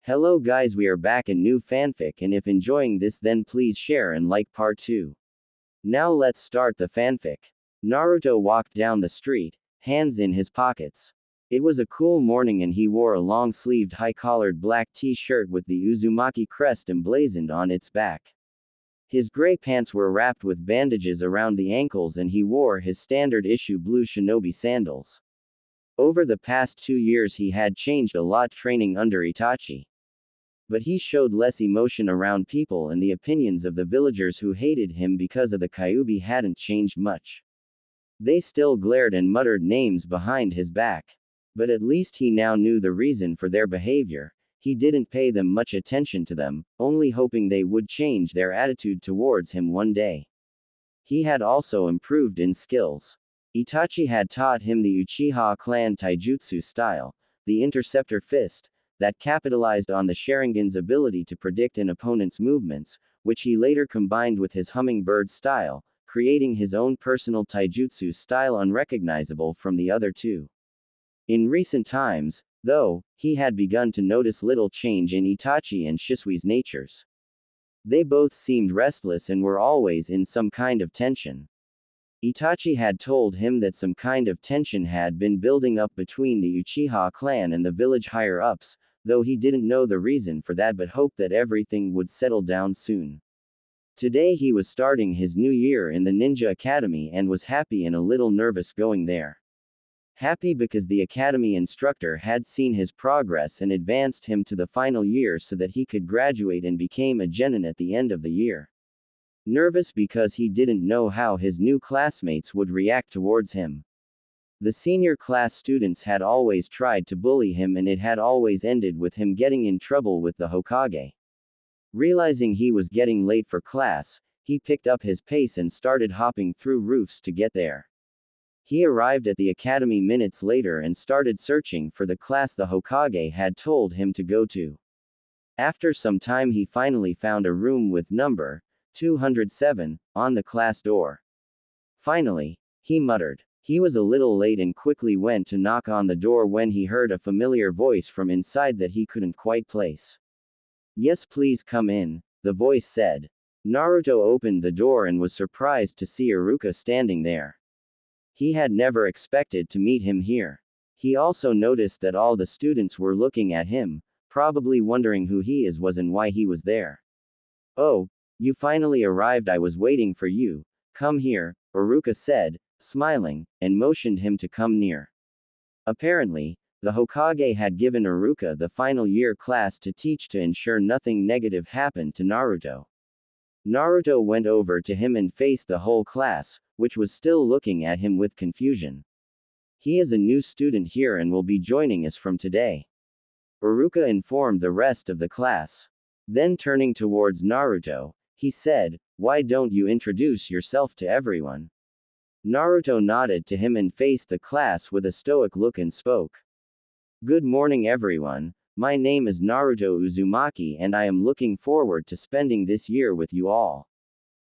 Hello guys, we are back in new fanfic, and if enjoying this then please share and like part 2. Now let's start the fanfic. Naruto walked down the street, hands in his pockets. It was a cool morning and he wore a long-sleeved high-collared black t-shirt with the Uzumaki crest emblazoned on its back. His gray pants were wrapped with bandages around the ankles and he wore his standard-issue blue shinobi sandals. Over the past 2 years he had changed a lot training under Itachi. But he showed less emotion around people and the opinions of the villagers who hated him because of the Kyuubi hadn't changed much. They still glared and muttered names behind his back. But at least he now knew the reason for their behavior. He didn't pay them much attention to them, only hoping they would change their attitude towards him one day. He had also improved in skills. Itachi had taught him the Uchiha clan taijutsu style, the interceptor fist, that capitalized on the Sharingan's ability to predict an opponent's movements, which he later combined with his hummingbird style, creating his own personal taijutsu style unrecognizable from the other two. In recent times, though, he had begun to notice little change in Itachi and Shisui's natures. They both seemed restless and were always in some kind of tension. Itachi had told him that some kind of tension had been building up between the Uchiha clan and the village higher-ups, though he didn't know the reason for that but hoped that everything would settle down soon. Today he was starting his new year in the Ninja Academy and was happy and a little nervous going there. Happy because the academy instructor had seen his progress and advanced him to the final year so that he could graduate and became a genin at the end of the year. Nervous because he didn't know how his new classmates would react towards him. The senior class students had always tried to bully him and it had always ended with him getting in trouble with the Hokage. Realizing he was getting late for class, he picked up his pace and started hopping through roofs to get there. He arrived at the academy minutes later and started searching for the class the Hokage had told him to go to. After some time he finally found a room with number 207 on the class door. Finally, he muttered. He was a little late and quickly went to knock on the door when he heard a familiar voice from inside that he couldn't quite place. "Yes, please come in," the voice said. Naruto opened the door and was surprised to see Iruka standing there. He had never expected to meet him here. He also noticed that all the students were looking at him, probably wondering who he was and why he was there. "Oh, you finally arrived. I was waiting for you. Come here," Iruka said, smiling, and motioned him to come near. Apparently, the Hokage had given Iruka the final year class to teach to ensure nothing negative happened to Naruto. Naruto went over to him and faced the whole class, which was still looking at him with confusion. "He is a new student here and will be joining us from today," Iruka informed the rest of the class. Then turning towards Naruto, he said, "Why don't you introduce yourself to everyone?" Naruto nodded to him and faced the class with a stoic look and spoke. "Good morning everyone, my name is Naruto Uzumaki and I am looking forward to spending this year with you all."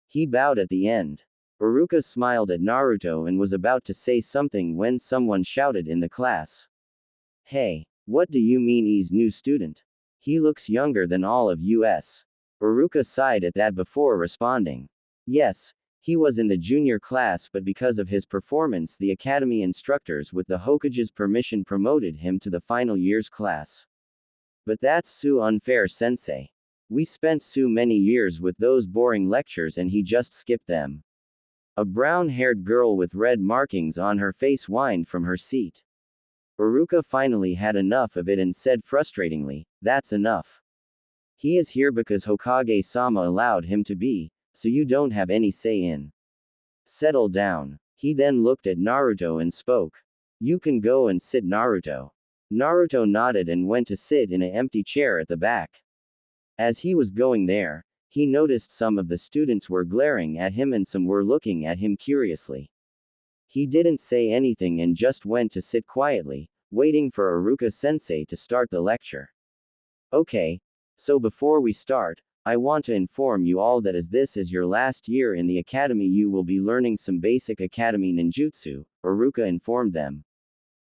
He bowed at the end. Iruka smiled at Naruto and was about to say something when someone shouted in the class. "Hey, what do you mean he's new student? He looks younger than all of us." Iruka sighed at that before responding. Yes, he was in the junior class but because of his performance the academy instructors with the Hokage's permission promoted him to the final year's class. "But that's so unfair, sensei. We spent so many years with those boring lectures and he just skipped them." A brown-haired girl with red markings on her face whined from her seat. Iruka finally had enough of it and said frustratingly, "That's enough. He is here because Hokage-sama allowed him to be, so you don't have any say in. Settle down." He then looked at Naruto and spoke. "You can go and sit, Naruto." Naruto nodded and went to sit in an empty chair at the back. As he was going there, he noticed some of the students were glaring at him and some were looking at him curiously. He didn't say anything and just went to sit quietly, waiting for Iruka-sensei to start the lecture. "Okay, so before we start, I want to inform you all that as this is your last year in the academy you will be learning some basic academy ninjutsu," Iruka informed them.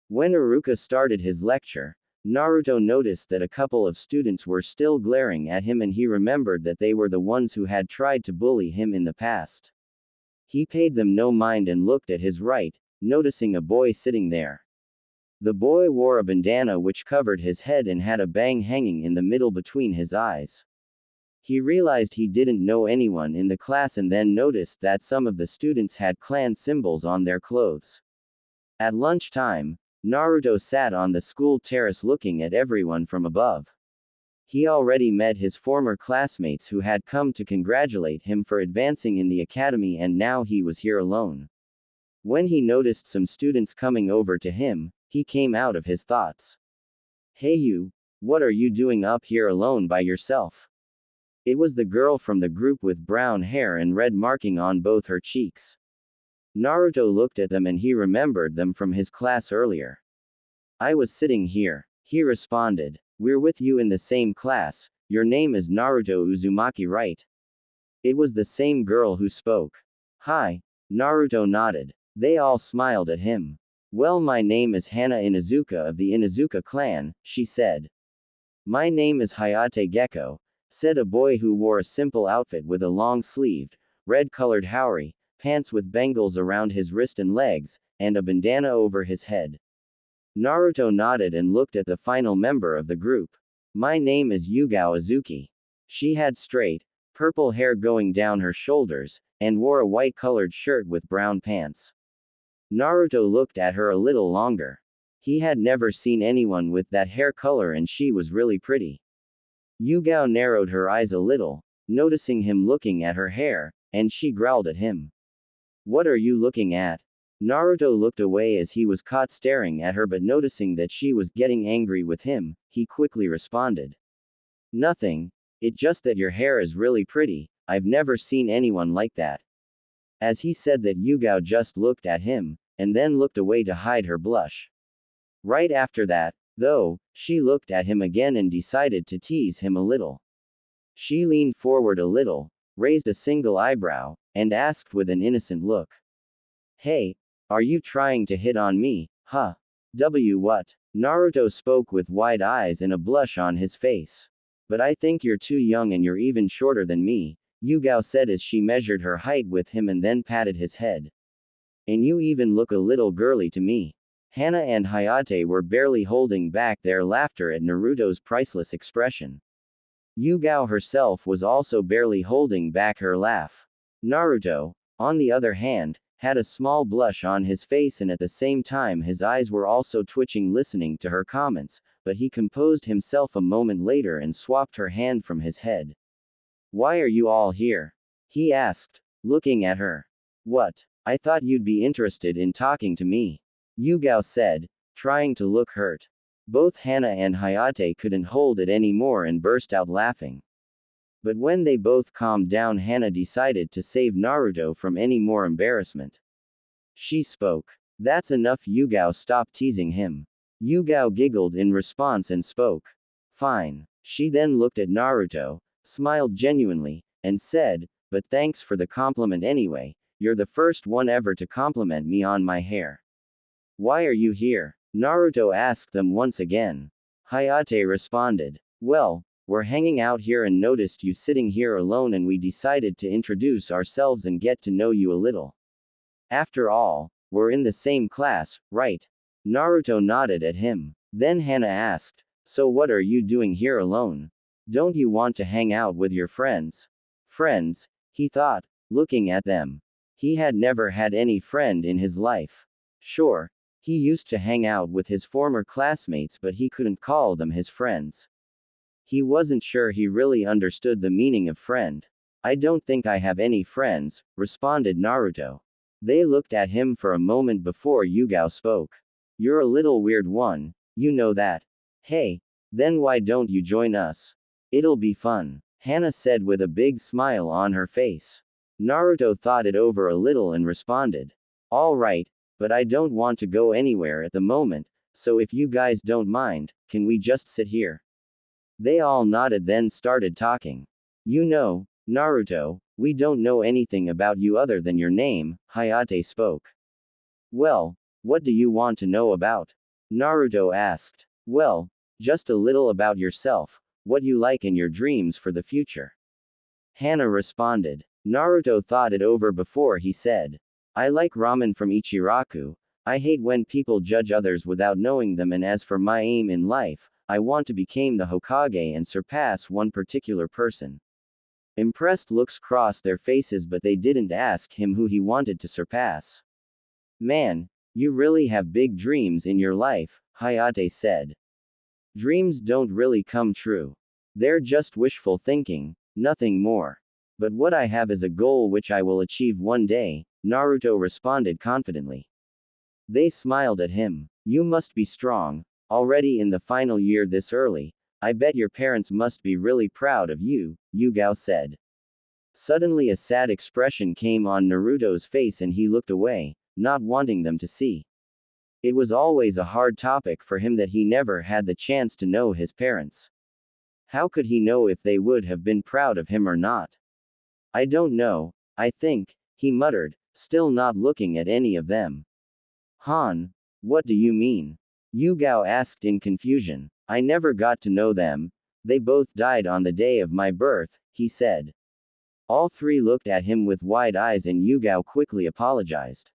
When Iruka started his lecture, Naruto noticed that a couple of students were still glaring at him and he remembered that they were the ones who had tried to bully him in the past. He paid them no mind and looked at his right, noticing a boy sitting there. The boy wore a bandana which covered his head and had a bang hanging in the middle between his eyes. He realized he didn't know anyone in the class and then noticed that some of the students had clan symbols on their clothes. At lunchtime, Naruto sat on the school terrace looking at everyone from above. He already met his former classmates who had come to congratulate him for advancing in the academy and now he was here alone. When he noticed some students coming over to him, he came out of his thoughts. "Hey you, what are you doing up here alone by yourself?" It was the girl from the group with brown hair and red marking on both her cheeks. Naruto looked at them and he remembered them from his class earlier. "I was sitting here," he responded. "We're with you in the same class, your name is Naruto Uzumaki, right?" It was the same girl who spoke. "Hi." Naruto nodded. They all smiled at him. "Well, my name is Hana Inuzuka of the Inuzuka clan," she said. "My name is Hayate Gecko," said a boy who wore a simple outfit with a long-sleeved, red-colored haori, pants with bangles around his wrist and legs, and a bandana over his head. Naruto nodded and looked at the final member of the group. "My name is Yugao Azuki." She had straight, purple hair going down her shoulders, and wore a white-colored shirt with brown pants. Naruto looked at her a little longer. He had never seen anyone with that hair color and she was really pretty. Yugao narrowed her eyes a little, noticing him looking at her hair, and she growled at him. "What are you looking at?" Naruto looked away as he was caught staring at her but noticing that she was getting angry with him, he quickly responded. "Nothing. It's just that your hair is really pretty, I've never seen anyone like that." As he said that Yugao just looked at him, and then looked away to hide her blush. Right after that, though, she looked at him again and decided to tease him a little. She leaned forward a little, raised a single eyebrow, and asked with an innocent look. "Hey, are you trying to hit on me, huh?" What? Naruto spoke with wide eyes and a blush on his face. "But I think you're too young and you're even shorter than me," Yugao said as she measured her height with him and then patted his head. "And you even look a little girly to me." Hana and Hayate were barely holding back their laughter at Naruto's priceless expression. Yugao herself was also barely holding back her laugh. Naruto, on the other hand, had a small blush on his face and at the same time his eyes were also twitching listening to her comments, but he composed himself a moment later and swapped her hand from his head. "Why are you all here?" he asked, looking at her. "What? I thought you'd be interested in talking to me," Yugao said, trying to look hurt. Both Hana and Hayate couldn't hold it anymore and burst out laughing. But when they both calmed down, Hana decided to save Naruto from any more embarrassment. She spoke. "That's enough." Yugao stopped teasing him. Yugao giggled in response and spoke. "Fine." She then looked at Naruto, smiled genuinely, and said, "But thanks for the compliment anyway, you're the first one ever to compliment me on my hair." "Why are you here?" Naruto asked them once again. Hayate responded. "Well, we're hanging out here and noticed you sitting here alone and we decided to introduce ourselves and get to know you a little. After all, we're in the same class, right?" Naruto nodded at him. Then Hana asked, "So what are you doing here alone? Don't you want to hang out with your friends?" Friends, he thought, looking at them. He had never had any friend in his life. Sure, he used to hang out with his former classmates but he couldn't call them his friends. He wasn't sure he really understood the meaning of friend. "I don't think I have any friends," responded Naruto. They looked at him for a moment before Yugao spoke. "You're a little weird one, you know that." "Hey, then why don't you join us? It'll be fun," Hana said with a big smile on her face. Naruto thought it over a little and responded. "All right, but I don't want to go anywhere at the moment, so if you guys don't mind, can we just sit here?" They all nodded then started talking. "You know, Naruto, we don't know anything about you other than your name," Hayate spoke. "Well, what do you want to know about?" Naruto asked. "Well, Just a little about yourself, what you like and your dreams for the future. Hana responded. Naruto thought it over before he said. I like ramen from Ichiraku. I hate when people judge others without knowing them, and as for my aim in life, I want to become the Hokage and surpass one particular person. Impressed looks crossed their faces, but they didn't ask him who he wanted to surpass. Man, you really have big dreams in your life, Hayate said. Dreams don't really come true. They're just wishful thinking, nothing more. But what I have is a goal which I will achieve one day, Naruto responded confidently. They smiled at him. You must be strong, already in the final year this early. I bet your parents must be really proud of you, Yugao said. Suddenly a sad expression came on Naruto's face and he looked away, not wanting them to see. It was always a hard topic for him that he never had the chance to know his parents. How could he know if they would have been proud of him or not? I don't know, I think, he muttered, still not looking at any of them. Han, what do you mean? Yugao asked in confusion. I never got to know them. They both died on the day of my birth, he said. All three looked at him with wide eyes and Yugao quickly apologized.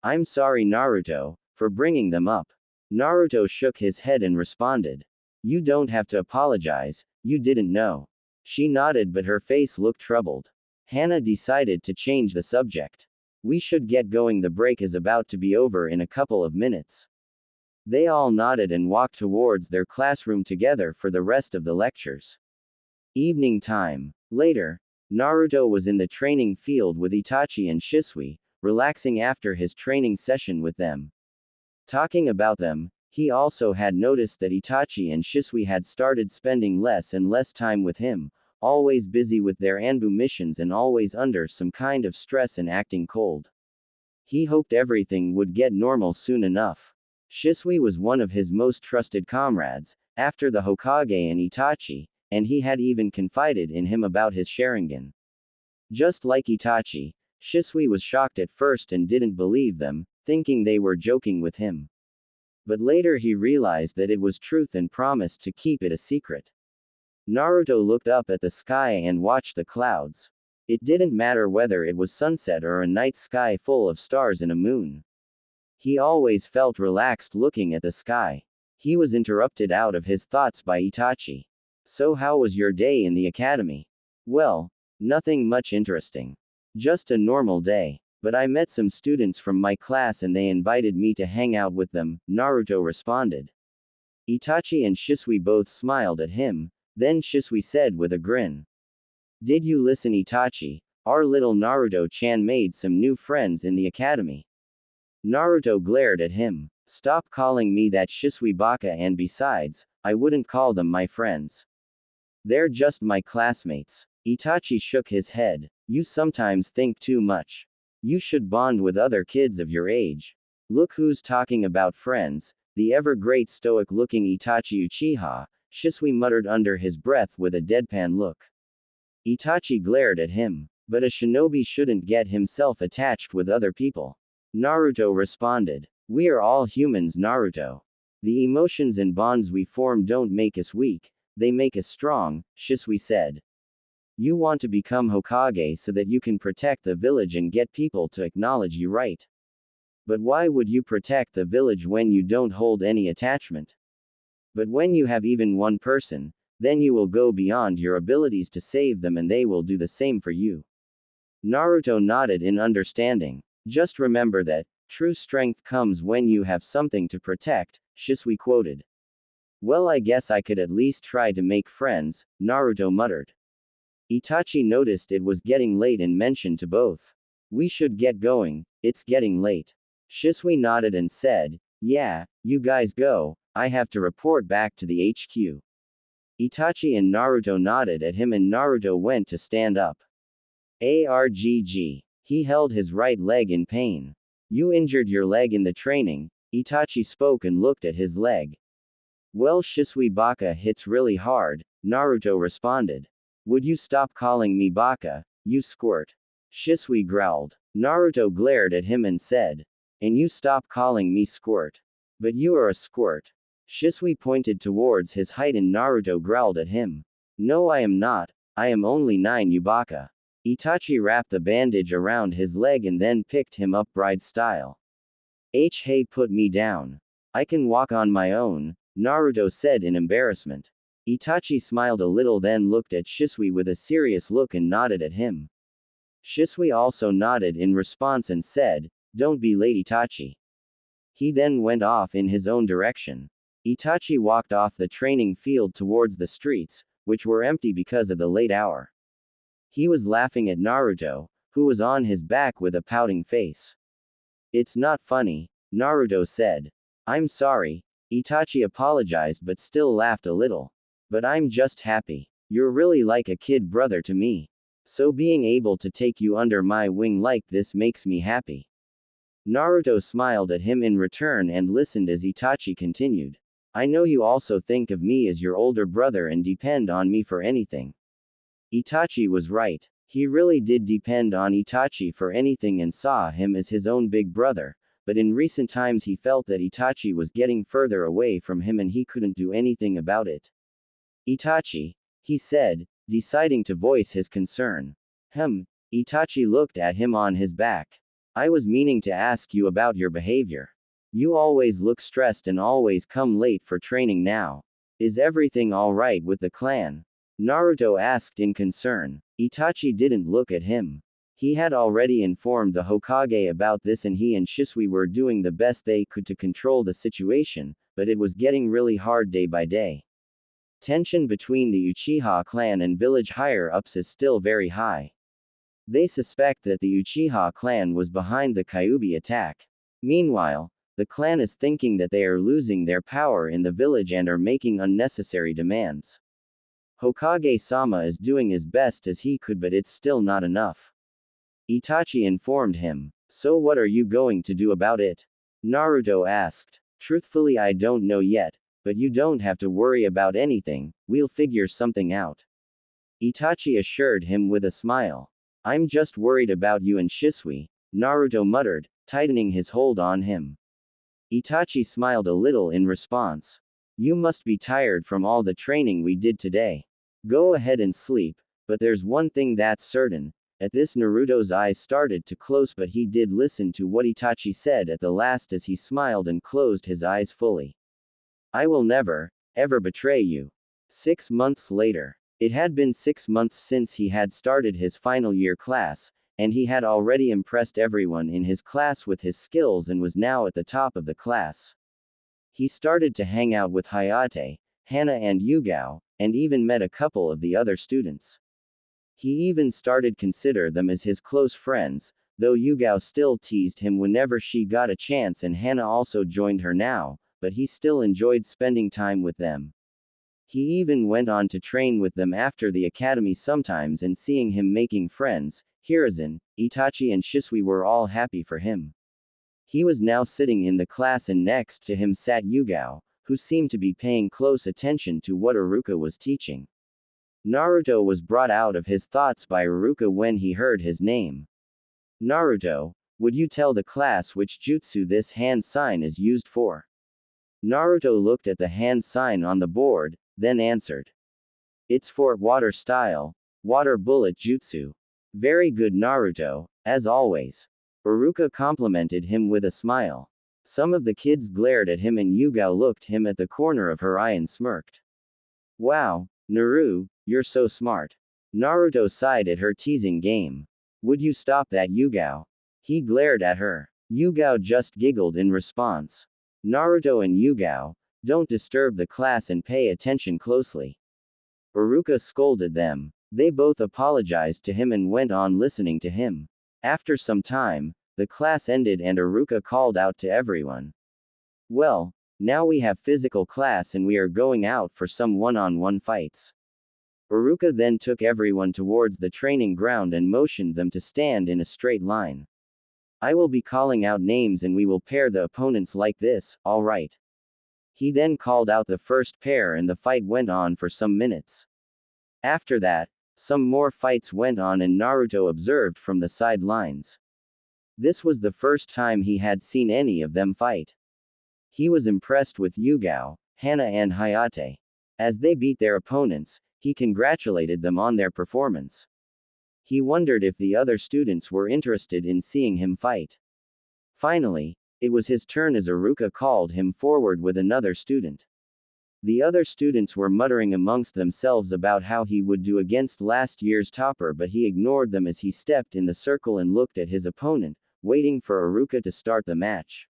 I'm sorry Naruto, for bringing them up. Naruto shook his head and responded. You don't have to apologize, you didn't know. She nodded but her face looked troubled. Hana decided to change the subject. We should get going, the break is about to be over in a couple of minutes. They all nodded and walked towards their classroom together for the rest of the lectures. Evening time. Later, Naruto was in the training field with Itachi and Shisui, relaxing after his training session with them. Talking about them, he also had noticed that Itachi and Shisui had started spending less and less time with him, always busy with their Anbu missions and always under some kind of stress and acting cold. He hoped everything would get normal soon enough. Shisui was one of his most trusted comrades, after the Hokage and Itachi, and he had even confided in him about his Sharingan. Just like Itachi, Shisui was shocked at first and didn't believe them, thinking they were joking with him. But later he realized that it was truth and promised to keep it a secret. Naruto looked up at the sky and watched the clouds. It didn't matter whether it was sunset or a night sky full of stars and a moon. He always felt relaxed looking at the sky. He was interrupted out of his thoughts by Itachi. So how was your day in the academy? Well, nothing much interesting. Just a normal day. But I met some students from my class and they invited me to hang out with them, Naruto responded. Itachi and Shisui both smiled at him, then Shisui said with a grin. Did you listen Itachi? Our little Naruto-chan made some new friends in the academy. Naruto glared at him. Stop calling me that Shisui Baka, and besides, I wouldn't call them my friends. They're just my classmates. Itachi shook his head. You sometimes think too much. You should bond with other kids of your age. Look who's talking about friends, the ever-great stoic-looking Itachi Uchiha, Shisui muttered under his breath with a deadpan look. Itachi glared at him. But a shinobi shouldn't get himself attached with other people. Naruto responded. We are all humans Naruto. The emotions and bonds we form don't make us weak, they make us strong, Shisui said. You want to become Hokage so that you can protect the village and get people to acknowledge you, right? But why would you protect the village when you don't hold any attachment? But when you have even one person, then you will go beyond your abilities to save them and they will do the same for you. Naruto nodded in understanding. Just remember that, true strength comes when you have something to protect, Shisui quoted. Well, I guess I could at least try to make friends, Naruto muttered. Itachi noticed it was getting late and mentioned to both. We should get going, it's getting late. Shisui nodded and said, yeah, you guys go, I have to report back to the HQ. Itachi and Naruto nodded at him and Naruto went to stand up. Argg. He held his right leg in pain. You injured your leg in the training, Itachi spoke and looked at his leg. Well, Shisui Baka hits really hard, Naruto responded. Would you stop calling me Baka, you squirt? Shisui growled. Naruto glared at him and said. And you stop calling me squirt. But you are a squirt. Shisui pointed towards his height and Naruto growled at him. No, I am not. I am only 9 Yubaka. Itachi wrapped the bandage around his leg and then picked him up bride style. Hey, put me down. I can walk on my own, Naruto said in embarrassment. Itachi smiled a little then looked at Shisui with a serious look and nodded at him. Shisui also nodded in response and said, "Don't be late, Itachi." He then went off in his own direction. Itachi walked off the training field towards the streets, which were empty because of the late hour. He was laughing at Naruto, who was on his back with a pouting face. It's not funny, Naruto said. I'm sorry, Itachi apologized but still laughed a little. But I'm just happy. You're really like a kid brother to me. So being able to take you under my wing like this makes me happy. Naruto smiled at him in return and listened as Itachi continued. I know you also think of me as your older brother and depend on me for anything. Itachi was right. He really did depend on Itachi for anything and saw him as his own big brother, but in recent times he felt that Itachi was getting further away from him and he couldn't do anything about it. Itachi, he said, deciding to voice his concern. Itachi looked at him on his back. I was meaning to ask you about your behavior. You always look stressed and always come late for training now. Is everything alright with the clan? Naruto asked in concern. Itachi didn't look at him. He had already informed the Hokage about this and he and Shisui were doing the best they could to control the situation, but it was getting really hard day by day. Tension between the Uchiha clan and village higher-ups is still very high. They suspect that the Uchiha clan was behind the Kyuubi attack. Meanwhile, the clan is thinking that they are losing their power in the village and are making unnecessary demands. Hokage-sama is doing his best as he could but it's still not enough. Itachi informed him. So what are you going to do about it? Naruto asked. Truthfully I don't know yet, but you don't have to worry about anything, we'll figure something out. Itachi assured him with a smile. I'm just worried about you and Shisui, Naruto muttered, tightening his hold on him. Itachi smiled a little in response. You must be tired from all the training we did today. Go ahead and sleep, but there's one thing that's certain. At this Naruto's eyes started to close but he did listen to what Itachi said at the last as he smiled and closed his eyes fully. I will never, ever betray you. 6 months later. It had been 6 months since he had started his final year class, and he had already impressed everyone in his class with his skills and was now at the top of the class. He started to hang out with Hayate, Hana and Yugao, and even met a couple of the other students. He even started consider them as his close friends, though Yugao still teased him whenever she got a chance and Hana also joined her now, but he still enjoyed spending time with them. He even went on to train with them after the academy sometimes and seeing him making friends, Hiruzen, Itachi and Shisui were all happy for him. He was now sitting in the class and next to him sat Yugao, who seemed to be paying close attention to what Iruka was teaching. Naruto was brought out of his thoughts by Iruka when he heard his name. Naruto, would you tell the class which jutsu this hand sign is used for? Naruto looked at the hand sign on the board, then answered. It's for water style, water bullet jutsu. Very good Naruto, as always. Iruka complimented him with a smile. Some of the kids glared at him and Yugao looked him at the corner of her eye and smirked. Wow, Naru, you're so smart. Naruto sighed at her teasing game. Would you stop that, Yugao? He glared at her. Yugao just giggled in response. Naruto and Yugao, don't disturb the class and pay attention closely. Iruka scolded them. They both apologized to him and went on listening to him. After some time, the class ended and Iruka called out to everyone. Well, now we have physical class and we are going out for some one-on-one fights. Iruka then took everyone towards the training ground and motioned them to stand in a straight line. I will be calling out names and we will pair the opponents like this, alright? He then called out the first pair and the fight went on for some minutes. After that, some more fights went on and Naruto observed from the sidelines. This was the first time he had seen any of them fight. He was impressed with Yugao, Hana and Hayate. As they beat their opponents, he congratulated them on their performance. He wondered if the other students were interested in seeing him fight. Finally, it was his turn as Iruka called him forward with another student. The other students were muttering amongst themselves about how he would do against last year's topper, but he ignored them as he stepped in the circle and looked at his opponent, waiting for Iruka to start the match.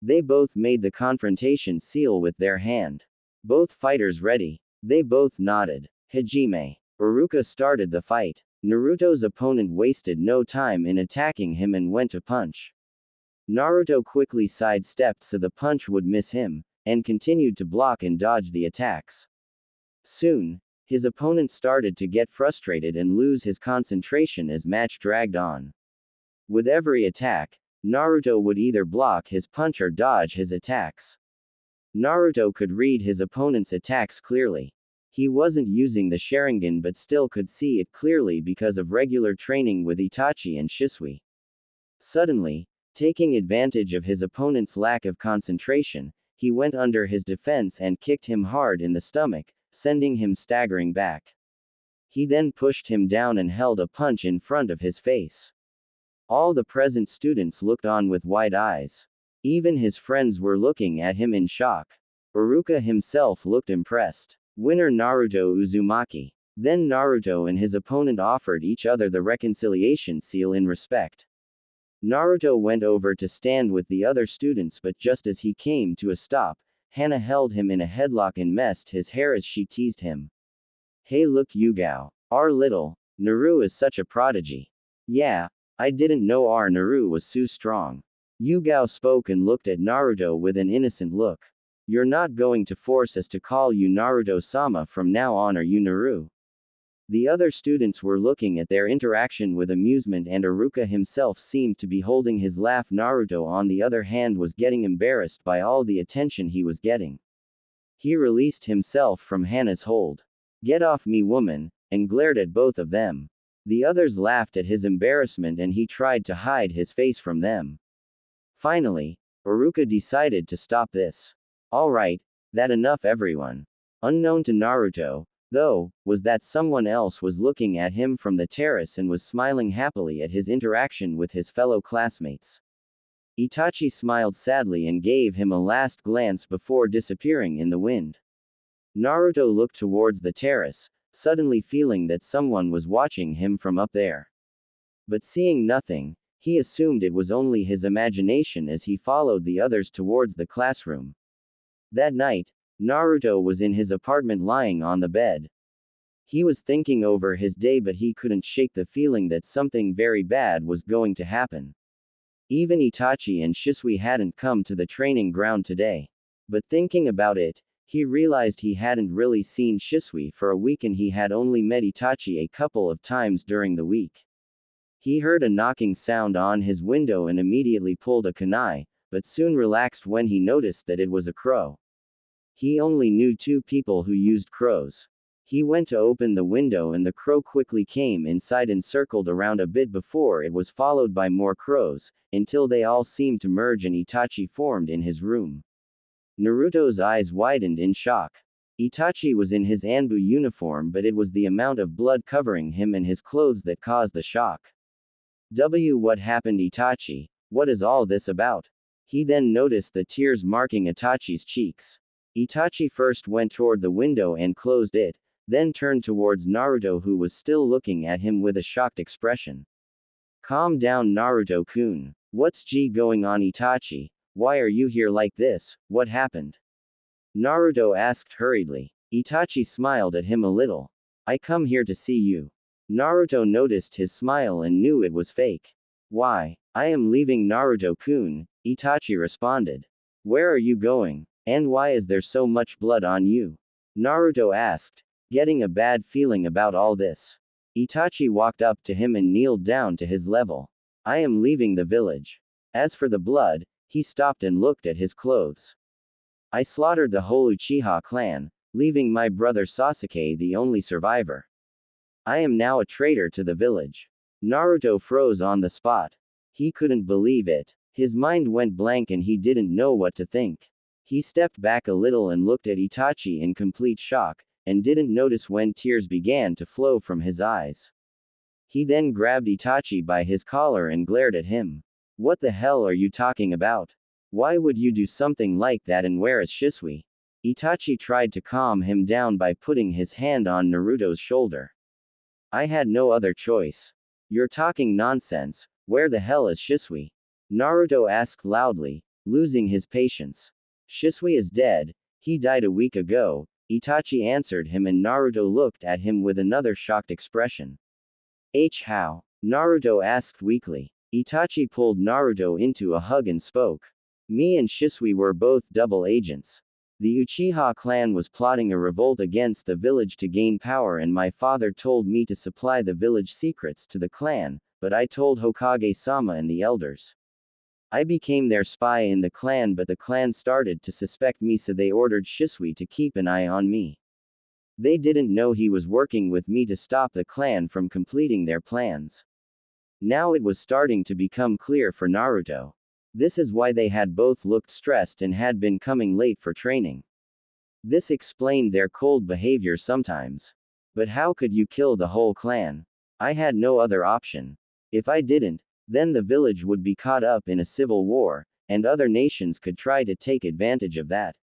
They both made the confrontation seal with their hand. Both fighters ready. They both nodded. Hajime. Iruka started the fight. Naruto's opponent wasted no time in attacking him and went to punch. Naruto quickly sidestepped so the punch would miss him, and continued to block and dodge the attacks. Soon, his opponent started to get frustrated and lose his concentration as match dragged on. With every attack, Naruto would either block his punch or dodge his attacks. Naruto could read his opponent's attacks clearly. He wasn't using the Sharingan but still could see it clearly because of regular training with Itachi and Shisui. Suddenly, taking advantage of his opponent's lack of concentration, he went under his defense and kicked him hard in the stomach, sending him staggering back. He then pushed him down and held a punch in front of his face. All the present students looked on with wide eyes. Even his friends were looking at him in shock. Iruka himself looked impressed. Winner Naruto Uzumaki. Then Naruto and his opponent offered each other the reconciliation seal in respect. Naruto went over to stand with the other students, but just as he came to a stop, Hana held him in a headlock and messed his hair as she teased him. Hey look Yugao. Our little Naru is such a prodigy. Yeah, I didn't know our Naru was so strong. Yugao spoke and looked at Naruto with an innocent look. You're not going to force us to call you Naruto-sama from now on, are you Naru? The other students were looking at their interaction with amusement, and Iruka himself seemed to be holding his laugh. Naruto on the other hand was getting embarrassed by all the attention he was getting. He released himself from Hana's hold. Get off me woman, and glared at both of them. The others laughed at his embarrassment and he tried to hide his face from them. Finally, Iruka decided to stop this. Alright, that enough everyone. Unknown to Naruto, though, was that someone else was looking at him from the terrace and was smiling happily at his interaction with his fellow classmates. Itachi smiled sadly and gave him a last glance before disappearing in the wind. Naruto looked towards the terrace, suddenly feeling that someone was watching him from up there. But seeing nothing, he assumed it was only his imagination as he followed the others towards the classroom. That night, Naruto was in his apartment lying on the bed. He was thinking over his day, but he couldn't shake the feeling that something very bad was going to happen. Even Itachi and Shisui hadn't come to the training ground today. But thinking about it, he realized he hadn't really seen Shisui for a week and he had only met Itachi a couple of times during the week. He heard a knocking sound on his window and immediately pulled a kunai, but soon relaxed when he noticed that it was a crow. He only knew two people who used crows. He went to open the window and the crow quickly came inside and circled around a bit before it was followed by more crows, until they all seemed to merge and Itachi formed in his room. Naruto's eyes widened in shock. Itachi was in his Anbu uniform, but it was the amount of blood covering him and his clothes that caused the shock. What happened, Itachi? What is all this about? He then noticed the tears marking Itachi's cheeks. Itachi first went toward the window and closed it, then turned towards Naruto, who was still looking at him with a shocked expression. Calm down, Naruto-kun. What's going on, Itachi? Why are you here like this? What happened? Naruto asked hurriedly. Itachi smiled at him a little. I come here to see you. Naruto noticed his smile and knew it was fake. Why? I am leaving, Naruto-kun, Itachi responded. Where are you going? And why is there so much blood on you? Naruto asked, getting a bad feeling about all this. Itachi walked up to him and kneeled down to his level. I am leaving the village. As for the blood, he stopped and looked at his clothes. I slaughtered the whole Uchiha clan, leaving my brother Sasuke the only survivor. I am now a traitor to the village. Naruto froze on the spot. He couldn't believe it. His mind went blank and he didn't know what to think. He stepped back a little and looked at Itachi in complete shock, and didn't notice when tears began to flow from his eyes. He then grabbed Itachi by his collar and glared at him. What the hell are you talking about? Why would you do something like that, and where is Shisui? Itachi tried to calm him down by putting his hand on Naruto's shoulder. I had no other choice. You're talking nonsense. Where the hell is Shisui? Naruto asked loudly, losing his patience. Shisui is dead. He died a week ago, Itachi answered him, and Naruto looked at him with another shocked expression. How? Naruto asked weakly. Itachi pulled Naruto into a hug and spoke. Me and Shisui were both double agents. The Uchiha clan was plotting a revolt against the village to gain power, and my father told me to supply the village secrets to the clan, but I told Hokage-sama and the elders. I became their spy in the clan, but the clan started to suspect me, so they ordered Shisui to keep an eye on me. They didn't know he was working with me to stop the clan from completing their plans. Now it was starting to become clear for Naruto. This is why they had both looked stressed and had been coming late for training. This explained their cold behavior sometimes. But how could you kill the whole clan? I had no other option. If I didn't, then the village would be caught up in a civil war, and other nations could try to take advantage of that.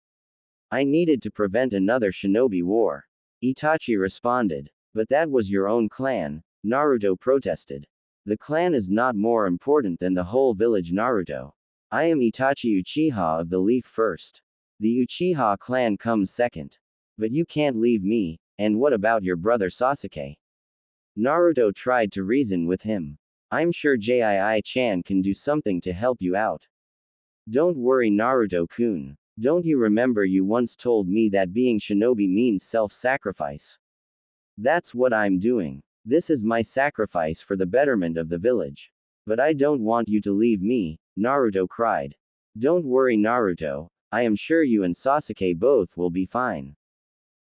I needed to prevent another shinobi war. Itachi responded. But that was your own clan, Naruto protested. The clan is not more important than the whole village, Naruto. I am Itachi Uchiha of the Leaf first. The Uchiha clan comes second. But you can't leave me, and what about your brother Sasuke? Naruto tried to reason with him. I'm sure Jii-chan can do something to help you out. Don't worry, Naruto-kun. Don't you remember you once told me that being shinobi means self-sacrifice? That's what I'm doing. This is my sacrifice for the betterment of the village. But I don't want you to leave me, Naruto cried. Don't worry, Naruto, I am sure you and Sasuke both will be fine.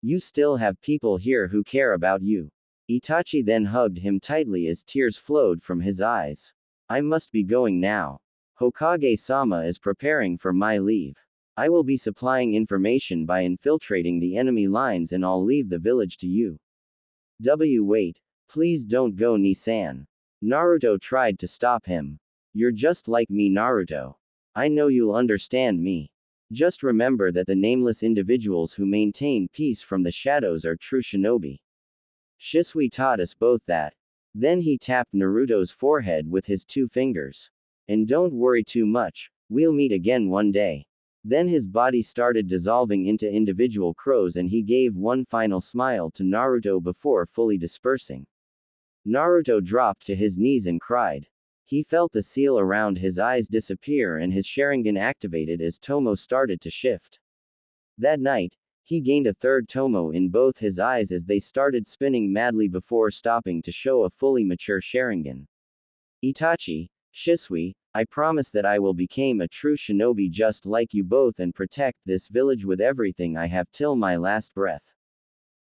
You still have people here who care about you. Itachi then hugged him tightly as tears flowed from his eyes. I must be going now. Hokage-sama is preparing for my leave. I will be supplying information by infiltrating the enemy lines, and I'll leave the village to you. Wait. Please don't go, Nisan. Naruto tried to stop him. You're just like me, Naruto. I know you'll understand me. Just remember that the nameless individuals who maintain peace from the shadows are true shinobi. Shisui taught us both that. Then he tapped Naruto's forehead with his 2 fingers. And don't worry too much, we'll meet again one day. Then his body started dissolving into individual crows, and he gave one final smile to Naruto before fully dispersing. Naruto dropped to his knees and cried. He felt the seal around his eyes disappear, and his Sharingan activated as Tomo started to shift. That night, he gained a 3rd Tomo in both his eyes as they started spinning madly before stopping to show a fully mature Sharingan. Itachi, Shisui, I promise that I will become a true shinobi just like you both and protect this village with everything I have till my last breath.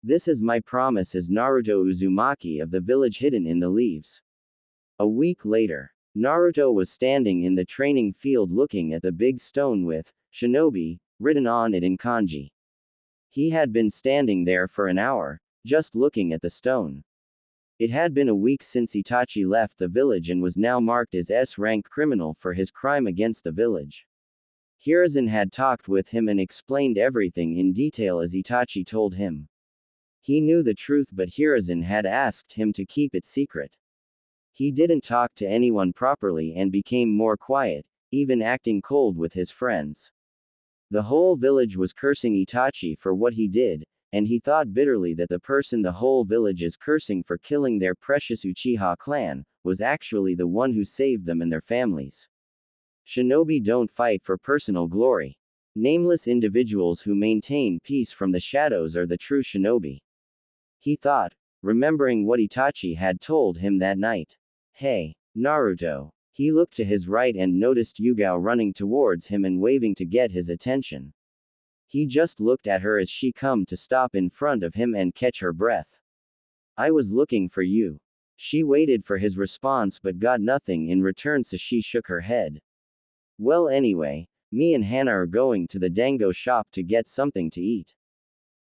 This is my promise as Naruto Uzumaki of the village hidden in the leaves. A week later, Naruto was standing in the training field looking at the big stone with shinobi written on it in kanji. He had been standing there for an hour, just looking at the stone. It had been a week since Itachi left the village and was now marked as S-rank criminal for his crime against the village. Hiruzen had talked with him and explained everything in detail as Itachi told him. He knew the truth, but Hiruzen had asked him to keep it secret. He didn't talk to anyone properly and became more quiet, even acting cold with his friends. The whole village was cursing Itachi for what he did, and he thought bitterly that the person the whole village is cursing for killing their precious Uchiha clan was actually the one who saved them and their families. Shinobi don't fight for personal glory. Nameless individuals who maintain peace from the shadows are the true shinobi. He thought, remembering what Itachi had told him that night. Hey, Naruto. He looked to his right and noticed Yugao running towards him and waving to get his attention. He just looked at her as she come to stop in front of him and catch her breath. I was looking for you. She waited for his response but got nothing in return, so she shook her head. Well, anyway, Me and Hana are going to the dango shop to get something to eat.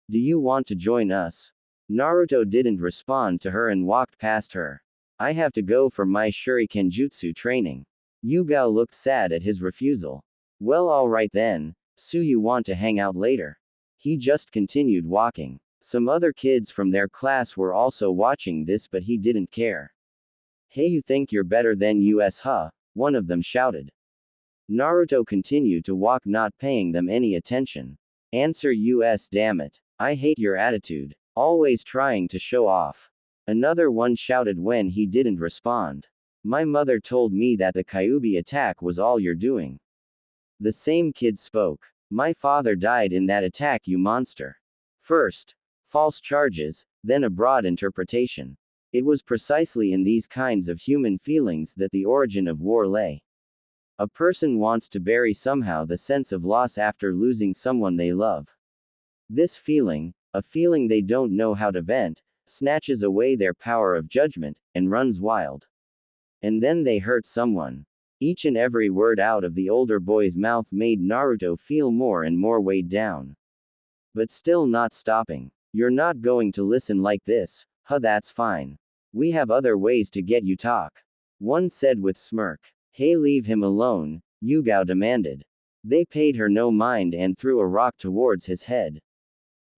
Do you want to join us? Naruto didn't respond to her and walked past her. I have to go for my shuriken jutsu training. Yugao looked sad at his refusal. Well, alright then, so you want to hang out later? He just continued walking. Some other kids from their class were also watching this, but he didn't care. Hey, you think you're better than us, huh? One of them shouted. Naruto continued to walk, not paying them any attention. Answer us, damn it. I hate your attitude. Always trying to show off. Another one shouted when he didn't respond. My mother told me that the Kyuubi attack was all you're doing. The same kid spoke. My father died in that attack, you monster. First, false charges, then a broad interpretation. It was precisely in these kinds of human feelings that the origin of war lay. A person wants to bury somehow the sense of loss after losing someone they love. This feeling, a feeling they don't know how to vent, snatches away their power of judgment, and runs wild. And then they hurt someone. Each and every word out of the older boy's mouth made Naruto feel more and more weighed down. But still not stopping. You're not going to listen like this, huh? That's fine. We have other ways to get you talk. One said with smirk. Hey, leave him alone, Yugao demanded. They paid her no mind and threw a rock towards his head.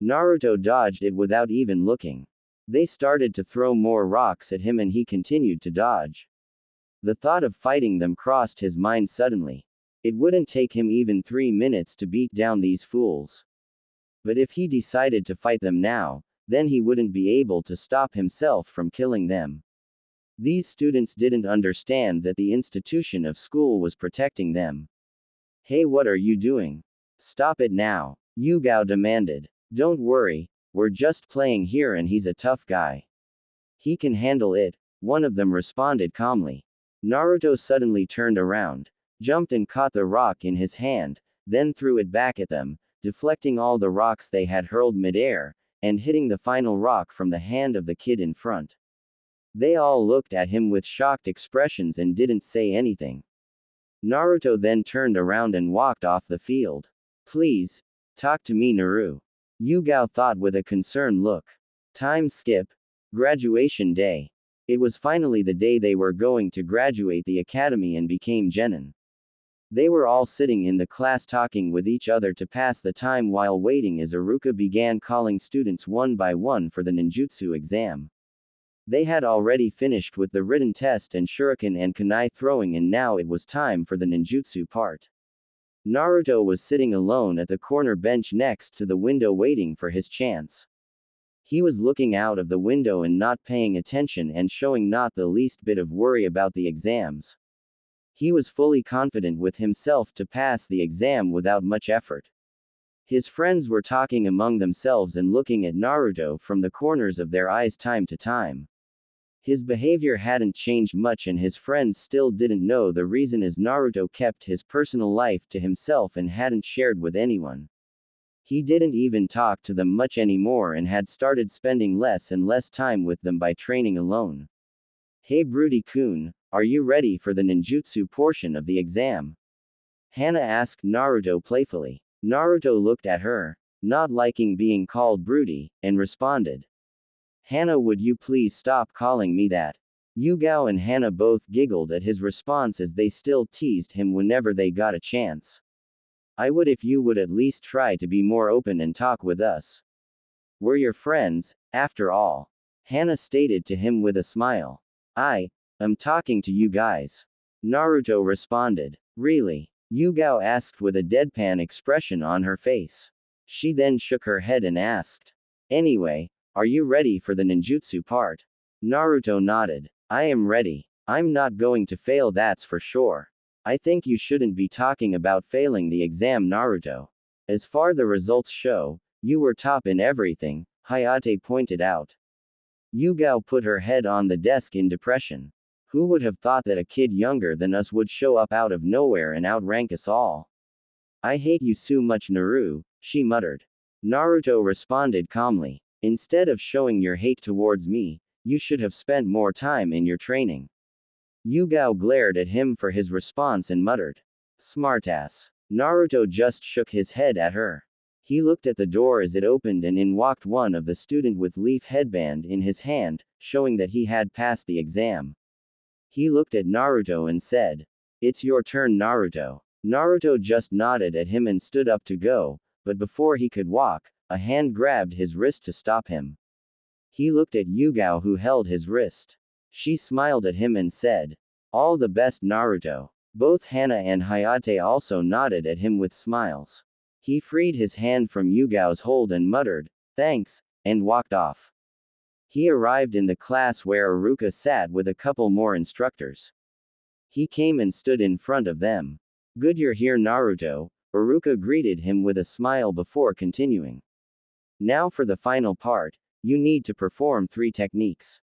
Naruto dodged it without even looking. They started to throw more rocks at him and he continued to dodge. The thought of fighting them crossed his mind suddenly. It wouldn't take him even 3 minutes to beat down these fools. But if he decided to fight them now, then he wouldn't be able to stop himself from killing them. These students didn't understand that the institution of school was protecting them. Hey, what are you doing? Stop it now, Yugao demanded. Don't worry, we're just playing here and he's a tough guy. He can handle it, one of them responded calmly. Naruto suddenly turned around, jumped and caught the rock in his hand, then threw it back at them, deflecting all the rocks they had hurled midair, and hitting the final rock from the hand of the kid in front. They all looked at him with shocked expressions and didn't say anything. Naruto then turned around and walked off the field. Please, talk to me, Naru. Yugao thought with a concerned look. Time skip. Graduation day. It was finally the day they were going to graduate the academy and became genin. They were all sitting in the class talking with each other to pass the time while waiting as Iruka began calling students one by one for the ninjutsu exam. They had already finished with the written test and shuriken and kunai throwing, and now it was time for the ninjutsu part. Naruto was sitting alone at the corner bench next to the window waiting for his chance. He was looking out of the window and not paying attention and showing not the least bit of worry about the exams. He was fully confident with himself to pass the exam without much effort. His friends were talking among themselves and looking at Naruto from the corners of their eyes time to time. His behavior hadn't changed much and his friends still didn't know the reason, as Naruto kept his personal life to himself and hadn't shared with anyone. He didn't even talk to them much anymore and had started spending less and less time with them by training alone. Hey Broody-kun, are you ready for the ninjutsu portion of the exam? Hana asked Naruto playfully. Naruto looked at her, not liking being called broody, and responded. Hana, would you please stop calling me that? Yugao and Hana both giggled at his response as they still teased him whenever they got a chance. I would if you would at least try to be more open and talk with us. We're your friends, after all. Hana stated to him with a smile. I'm talking to you guys. Naruto responded. Really? Yugao asked with a deadpan expression on her face. She then shook her head and asked. Anyway, are you ready for the ninjutsu part? Naruto nodded. I am ready. I'm not going to fail, that's for sure. I think you shouldn't be talking about failing the exam, Naruto. As far the results show, you were top in everything, Hayate pointed out. Yugao put her head on the desk in depression. Who would have thought that a kid younger than us would show up out of nowhere and outrank us all? I hate you so much, Naru, she muttered. Naruto responded calmly. Instead of showing your hate towards me, you should have spent more time in your training. Yugao glared at him for his response and muttered. Smartass. Naruto just shook his head at her. He looked at the door as it opened and in walked one of the student with leaf headband in his hand, showing that he had passed the exam. He looked at Naruto and said, "It's your turn, Naruto." Naruto just nodded at him and stood up to go, but before he could walk, a hand grabbed his wrist to stop him. He looked at Yugao who held his wrist. She smiled at him and said, "All the best, Naruto." Both Hana and Hayate also nodded at him with smiles. He freed his hand from Yugao's hold and muttered, "Thanks," and walked off. He arrived in the class where Iruka sat with a couple more instructors. He came and stood in front of them. "Good you're here, Naruto," Iruka greeted him with a smile before continuing. "Now for the final part, you need to perform 3 techniques.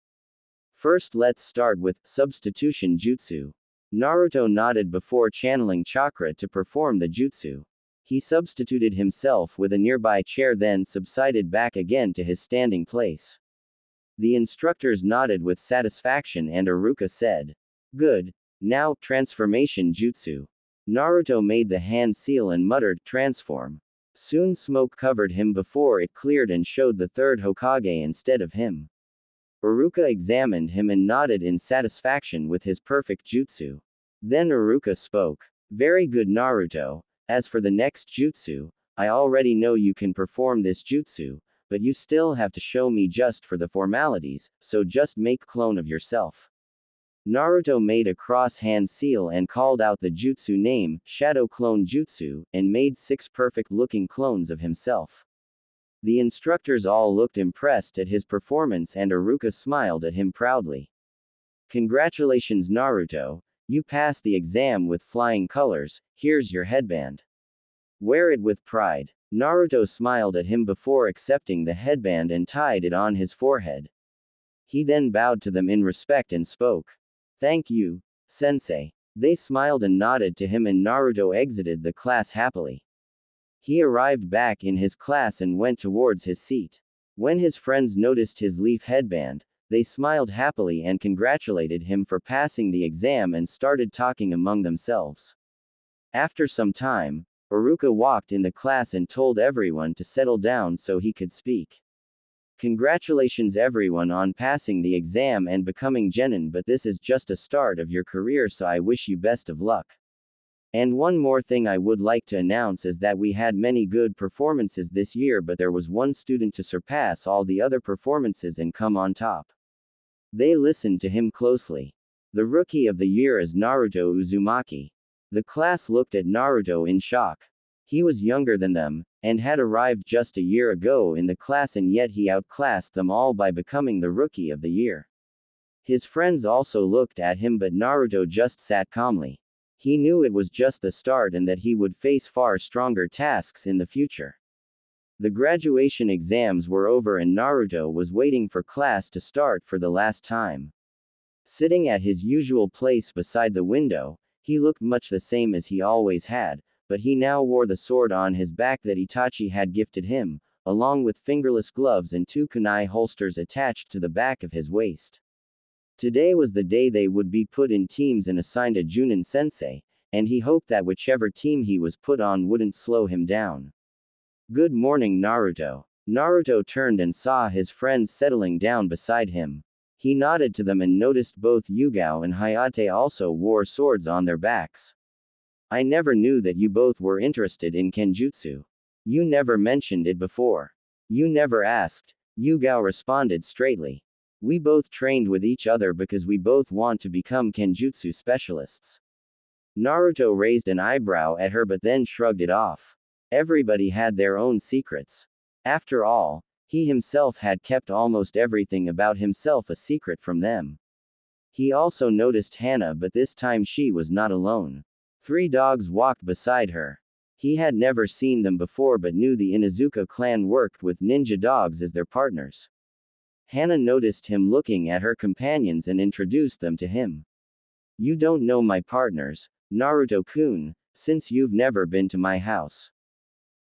First let's start with substitution jutsu." Naruto nodded before channeling chakra to perform the jutsu. He substituted himself with a nearby chair then subsided back again to his standing place. The instructors nodded with satisfaction and Iruka said, "Good. Now, transformation jutsu." Naruto made the hand seal and muttered, "Transform." Soon smoke covered him before it cleared and showed the third Hokage instead of him. Iruka examined him and nodded in satisfaction with his perfect jutsu. Then Iruka spoke. "Very good, Naruto. As for the next jutsu, I already know you can perform this jutsu, but you still have to show me just for the formalities, so just make clone of yourself." Naruto made a cross-hand seal and called out the jutsu name, Shadow Clone Jutsu, and made 6 perfect-looking clones of himself. The instructors all looked impressed at his performance and Iruka smiled at him proudly. "Congratulations, Naruto. You passed the exam with flying colors, here's your headband. Wear it with pride." Naruto smiled at him before accepting the headband and tied it on his forehead. He then bowed to them in respect and spoke. "Thank you, Sensei." They smiled and nodded to him and Naruto exited the class happily. He arrived back in his class and went towards his seat. When his friends noticed his leaf headband, they smiled happily and congratulated him for passing the exam and started talking among themselves. After some time, Iruka walked in the class and told everyone to settle down so he could speak. "Congratulations everyone on passing the exam and becoming genin, but this is just a start of your career, so I wish you best of luck. And one more thing I would like to announce is that we had many good performances this year, but there was one student to surpass all the other performances and come on top." They listened to him closely. The rookie of the year is Naruto Uzumaki. The class looked at Naruto in shock. He was younger than them, and had arrived just a year ago in the class, and yet he outclassed them all by becoming the rookie of the year. His friends also looked at him, but Naruto just sat calmly. He knew it was just the start and that he would face far stronger tasks in the future. The graduation exams were over and Naruto was waiting for class to start for the last time. Sitting at his usual place beside the window, he looked much the same as he always had, but he now wore the sword on his back that Itachi had gifted him, along with fingerless gloves and 2 kunai holsters attached to the back of his waist. Today was the day they would be put in teams and assigned a Junin sensei, and he hoped that whichever team he was put on wouldn't slow him down. "Good morning, Naruto." Naruto turned and saw his friends settling down beside him. He nodded to them and noticed both Yugao and Hayate also wore swords on their backs. "I never knew that you both were interested in Kenjutsu. You never mentioned it before." "You never asked," Yugao responded straightly. "We both trained with each other because we both want to become Kenjutsu specialists." Naruto raised an eyebrow at her but then shrugged it off. Everybody had their own secrets. After all, he himself had kept almost everything about himself a secret from them. He also noticed Hana, but this time she was not alone. 3 dogs walked beside her. He had never seen them before but knew the Inuzuka clan worked with ninja dogs as their partners. Hana noticed him looking at her companions and introduced them to him. "You don't know my partners, Naruto-kun, since you've never been to my house.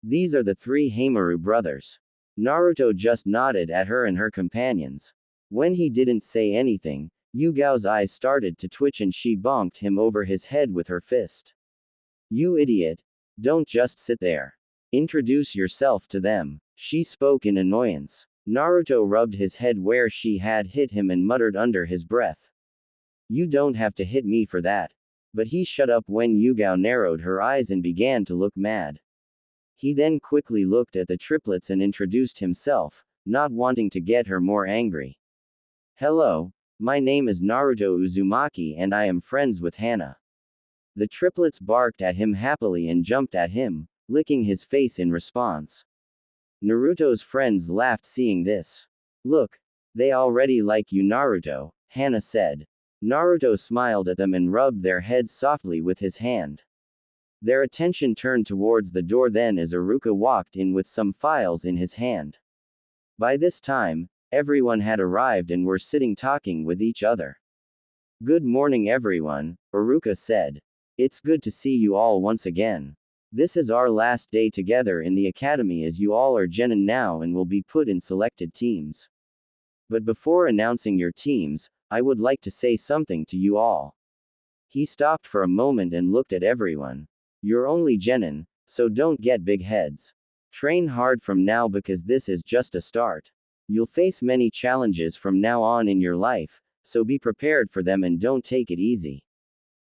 These are the 3 Heimaru brothers." Naruto just nodded at her and her companions. When he didn't say anything, Yugao's eyes started to twitch and she bonked him over his head with her fist. "You idiot. Don't just sit there. Introduce yourself to them. She spoke in annoyance. Naruto rubbed his head where she had hit him and muttered under his breath. You don't have to hit me for that. But he shut up when Yugao narrowed her eyes and began to look mad. He then quickly looked at the triplets and introduced himself, not wanting to get her more angry. Hello, my name is Naruto Uzumaki and I am friends with Hana. The triplets barked at him happily and jumped at him, licking his face in response. Naruto's friends laughed seeing this. Look, they already like you, Naruto, Hana said. Naruto smiled at them and rubbed their heads softly with his hand. Their attention turned towards the door then as Iruka walked in with some files in his hand. By this time, everyone had arrived and were sitting talking with each other. Good morning everyone, Iruka said. It's good to see you all once again. This is our last day together in the academy as you all are genin now and will be put in selected teams. But before announcing your teams, I would like to say something to you all. He stopped for a moment and looked at everyone. You're only genin, so don't get big heads. Train hard from now because this is just a start. You'll face many challenges from now on in your life, so be prepared for them and don't take it easy.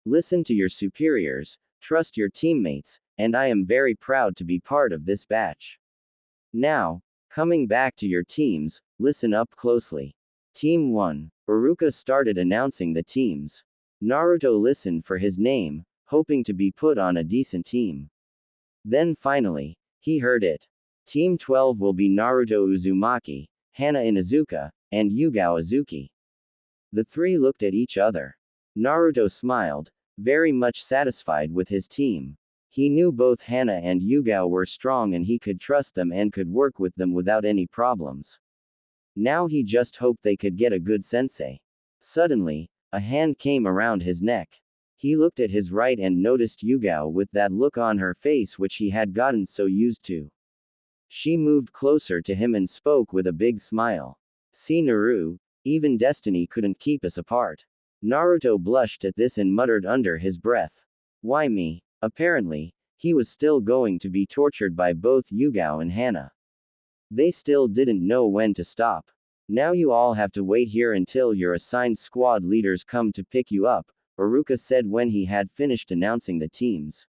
Listen to your superiors, trust your teammates, and I am very proud to be part of this batch. Now, coming back to your teams, listen up closely. Team 1. Iruka started announcing the teams. Naruto listened for his name, hoping to be put on a decent team. Then finally, he heard it. Team 12 will be Naruto Uzumaki, Hana Inuzuka, and Yugao Azuki. The three looked at each other. Naruto smiled, very much satisfied with his team. He knew both Hana and Yugao were strong and he could trust them and could work with them without any problems. Now he just hoped they could get a good sensei. Suddenly, a hand came around his neck. He looked at his right and noticed Yugao with that look on her face which he had gotten so used to. She moved closer to him and spoke with a big smile. See Naru, even destiny couldn't keep us apart. Naruto blushed at this and muttered under his breath. Why me? Apparently, he was still going to be tortured by both Yugao and Hana. They still didn't know when to stop. Now you all have to wait here until your assigned squad leaders come to pick you up, Iruka said when he had finished announcing the teams.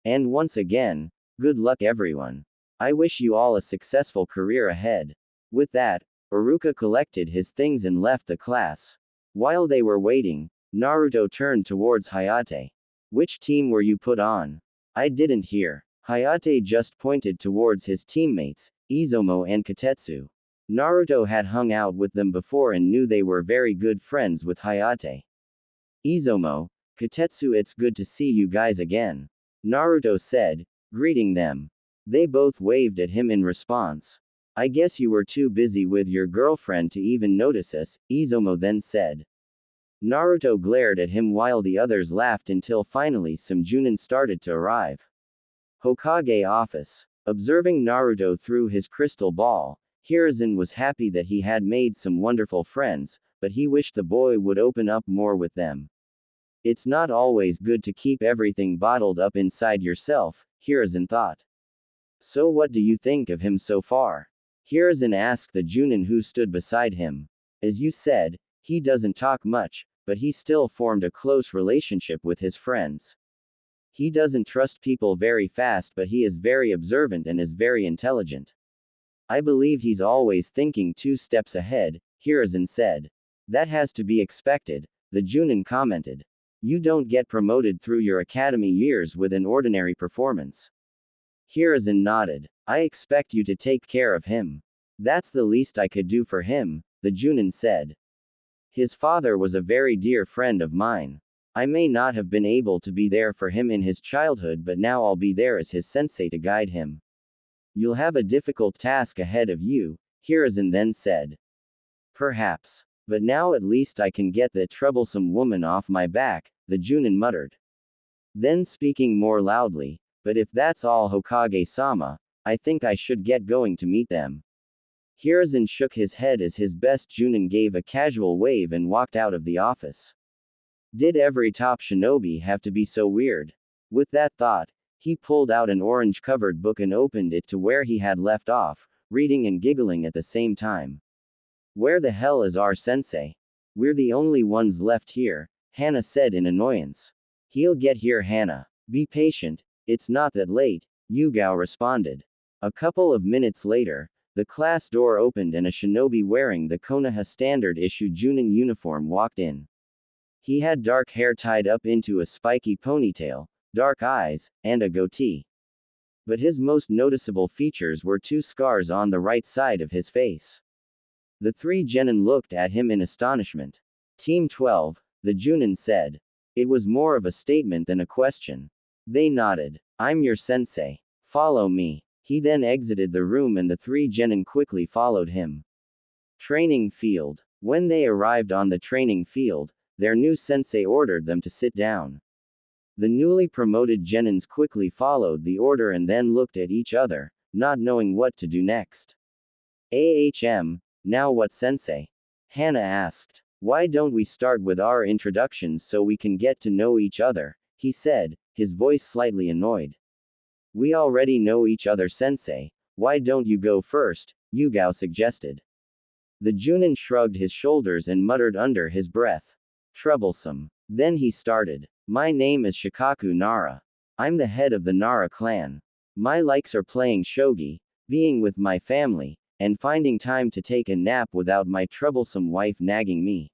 And once again, good luck everyone. I wish you all a successful career ahead. With that, Iruka collected his things and left the class. While they were waiting, Naruto turned towards Hayate. Which team were you put on? I didn't hear. Hayate just pointed towards his teammates, Izumo and Katetsu. Naruto had hung out with them before and knew they were very good friends with Hayate. Izumo, Katetsu, it's good to see you guys again. Naruto said, greeting them. They both waved at him in response. I guess you were too busy with your girlfriend to even notice us, Izumo then said. Naruto glared at him while the others laughed until finally some Junin started to arrive. Hokage office. Observing Naruto through his crystal ball, Hiruzen was happy that he had made some wonderful friends, but he wished the boy would open up more with them. It's not always good to keep everything bottled up inside yourself, Hiruzen thought. So what do you think of him so far? Hiruzen asked the Junin who stood beside him. As you said, he doesn't talk much, but he still formed a close relationship with his friends. He doesn't trust people very fast, but he is very observant and is very intelligent. I believe he's always thinking 2 steps ahead, Hiruzen said. That has to be expected, the Junin commented. You don't get promoted through your academy years with an ordinary performance. Hiruzen nodded. I expect you to take care of him. That's the least I could do for him, the Junin said. His father was a very dear friend of mine. I may not have been able to be there for him in his childhood, but now I'll be there as his sensei to guide him. You'll have a difficult task ahead of you, Hiruzen then said. Perhaps. But now at least I can get that troublesome woman off my back, the Junin muttered. Then speaking more loudly, but if that's all Hokage-sama, I think I should get going to meet them. Hiruzen shook his head as his best Junin gave a casual wave and walked out of the office. Did every top shinobi have to be so weird? With that thought, He pulled out an orange-covered book and opened it to where he had left off, reading and giggling at the same time. Where the hell is our sensei? We're the only ones left here, Hana said in annoyance. He'll get here, Hana. Be patient, it's not that late, Yugao responded. A couple of minutes later, the class door opened and a shinobi wearing the Konoha standard issue Junin uniform walked in. He had dark hair tied up into a spiky ponytail, dark eyes, and a goatee. But his most noticeable features were two scars on the right side of his face. The three genin looked at him in astonishment. Team 12, the Junin said. It was more of a statement than a question. They nodded. I'm your sensei. Follow me. He then exited the room and the three genin quickly followed him. Training field. When they arrived on the training field, their new sensei ordered them to sit down. The newly promoted genins quickly followed the order and then looked at each other, not knowing what to do next. Now what, sensei? Hana asked. Why don't we start with our introductions so we can get to know each other, he said, his voice slightly annoyed. We already know each other, sensei. Why don't you go first? Yugao suggested. The Junin shrugged his shoulders and muttered under his breath. Troublesome. Then he started. My name is Shikaku Nara. I'm the head of the Nara clan. My likes are playing shogi, being with my family, and finding time to take a nap without my troublesome wife nagging me.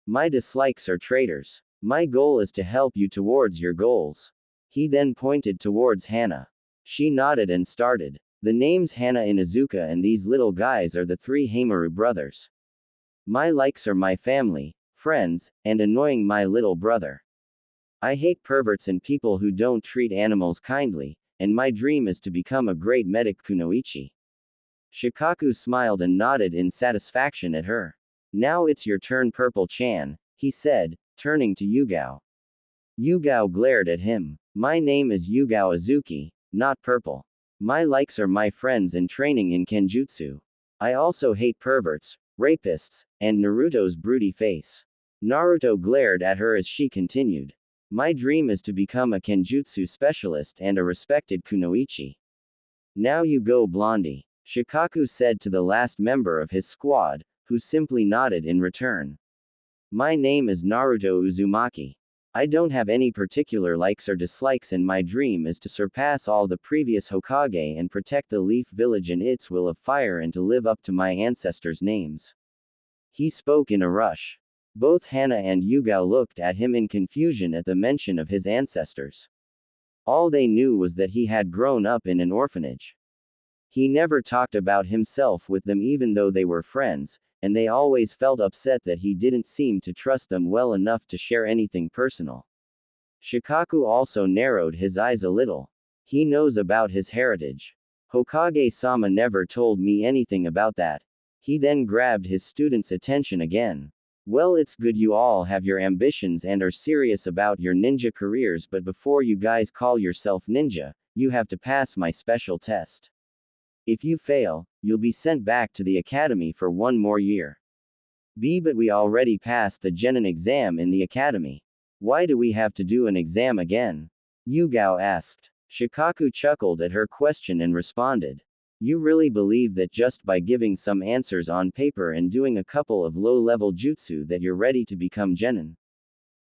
My dislikes are traitors. My goal is to help you towards your goals. He then pointed towards Hana. She nodded and started. The names Hana Inuzuka and these little guys are the three Heimaru brothers. My likes are my family, friends, and annoying my little brother. I hate perverts and people who don't treat animals kindly, and my dream is to become a great medic kunoichi. Shikaku smiled and nodded in satisfaction at her. Now it's your turn, Purple-chan, he said, turning to Yugao. Yugao glared at him. My name is Yugao Azuki, not Purple. My likes are my friends and training in Kenjutsu. I also hate perverts, rapists, and Naruto's broody face. Naruto glared at her as she continued. My dream is to become a Kenjutsu specialist and a respected kunoichi. Now you go, Blondie, Shikaku said to the last member of his squad, who simply nodded in return. My name is Naruto Uzumaki. I don't have any particular likes or dislikes and my dream is to surpass all the previous Hokage and protect the Leaf Village and its will of fire and to live up to my ancestors' names. He spoke in a rush. Both Hana and Yugao looked at him in confusion at the mention of his ancestors. All they knew was that he had grown up in an orphanage. He never talked about himself with them even though they were friends, and they always felt upset that he didn't seem to trust them well enough to share anything personal. Shikaku also narrowed his eyes a little. He knows about his heritage. Hokage-sama never told me anything about that. He then grabbed his student's attention again. Well, it's good you all have your ambitions and are serious about your ninja careers, but before you guys call yourself ninja, you have to pass my special test. If you fail, you'll be sent back to the academy for one more year. But we already passed the genin exam in the academy. Why do we have to do an exam again? Yugao asked. Shikaku chuckled at her question and responded. You really believe that just by giving some answers on paper and doing a couple of low-level jutsu that you're ready to become genin?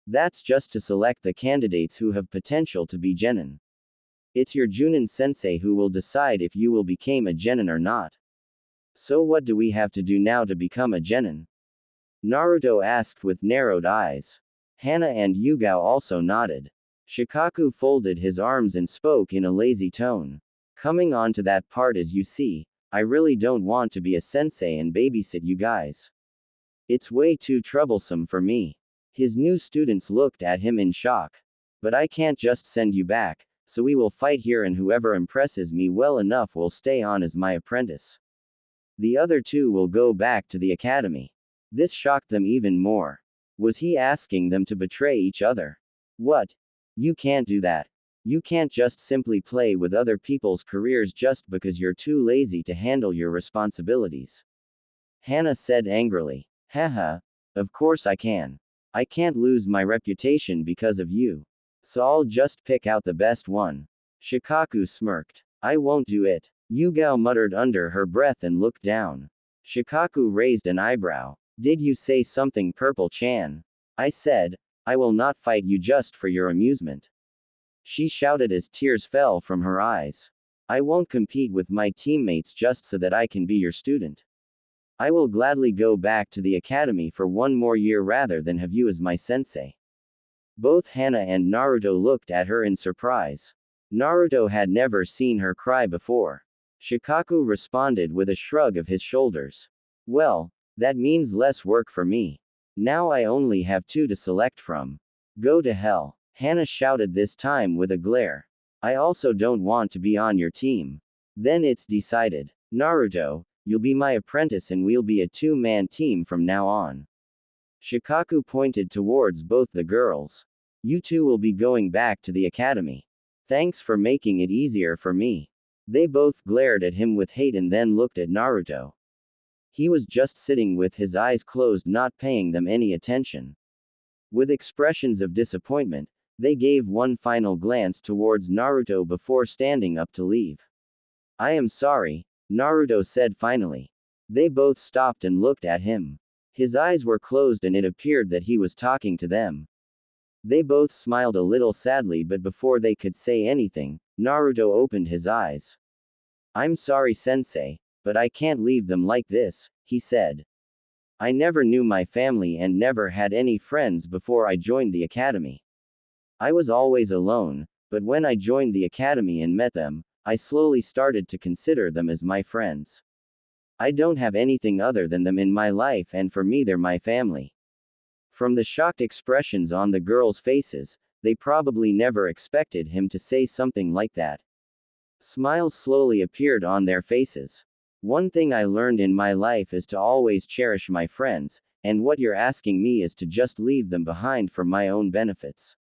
That's just to select the candidates who have potential to be genin. It's your Junin sensei who will decide if you will become a genin or not. So what do we have to do now to become a genin? Naruto asked with narrowed eyes. Hana and Yugao also nodded. Shikaku folded his arms and spoke in a lazy tone. Coming on to that part, as you see, I really don't want to be a sensei and babysit you guys. It's way too troublesome for me. His new students looked at him in shock. But I can't just send you back, so we will fight here and whoever impresses me well enough will stay on as my apprentice. The other two will go back to the academy. This shocked them even more. Was he asking them to betray each other? What? You can't do that. You can't just simply play with other people's careers just because you're too lazy to handle your responsibilities. Hana said angrily. Haha. Of course I can. I can't lose my reputation because of you. So I'll just pick out the best one. Shikaku smirked. I won't do it. Yugao muttered under her breath and looked down. Shikaku raised an eyebrow. Did you say something, Purple-chan? I said, I will not fight you just for your amusement. She shouted as tears fell from her eyes. I won't compete with my teammates just so that I can be your student. I will gladly go back to the academy for one more year rather than have you as my sensei. Both Hana and Naruto looked at her in surprise. Naruto had never seen her cry before. Shikaku responded with a shrug of his shoulders. Well, that means less work for me. Now I only have two to select from. Go to hell. Hana shouted this time with a glare. I also don't want to be on your team. Then it's decided. Naruto, you'll be my apprentice and we'll be a two-man team from now on. Shikaku pointed towards both the girls. You two will be going back to the academy. Thanks for making it easier for me. They both glared at him with hate and then looked at Naruto. He was just sitting with his eyes closed, not paying them any attention. With expressions of disappointment, they gave one final glance towards Naruto before standing up to leave. I am sorry, Naruto said finally. They both stopped and looked at him. His eyes were closed and it appeared that he was talking to them. They both smiled a little sadly, but before they could say anything, Naruto opened his eyes. I'm sorry, sensei, but I can't leave them like this, he said. I never knew my family and never had any friends before I joined the academy. I was always alone, but when I joined the academy and met them, I slowly started to consider them as my friends. I don't have anything other than them in my life, and for me they're my family. From the shocked expressions on the girls' faces, they probably never expected him to say something like that. Smiles slowly appeared on their faces. One thing I learned in my life is to always cherish my friends, and what you're asking me is to just leave them behind for my own benefits.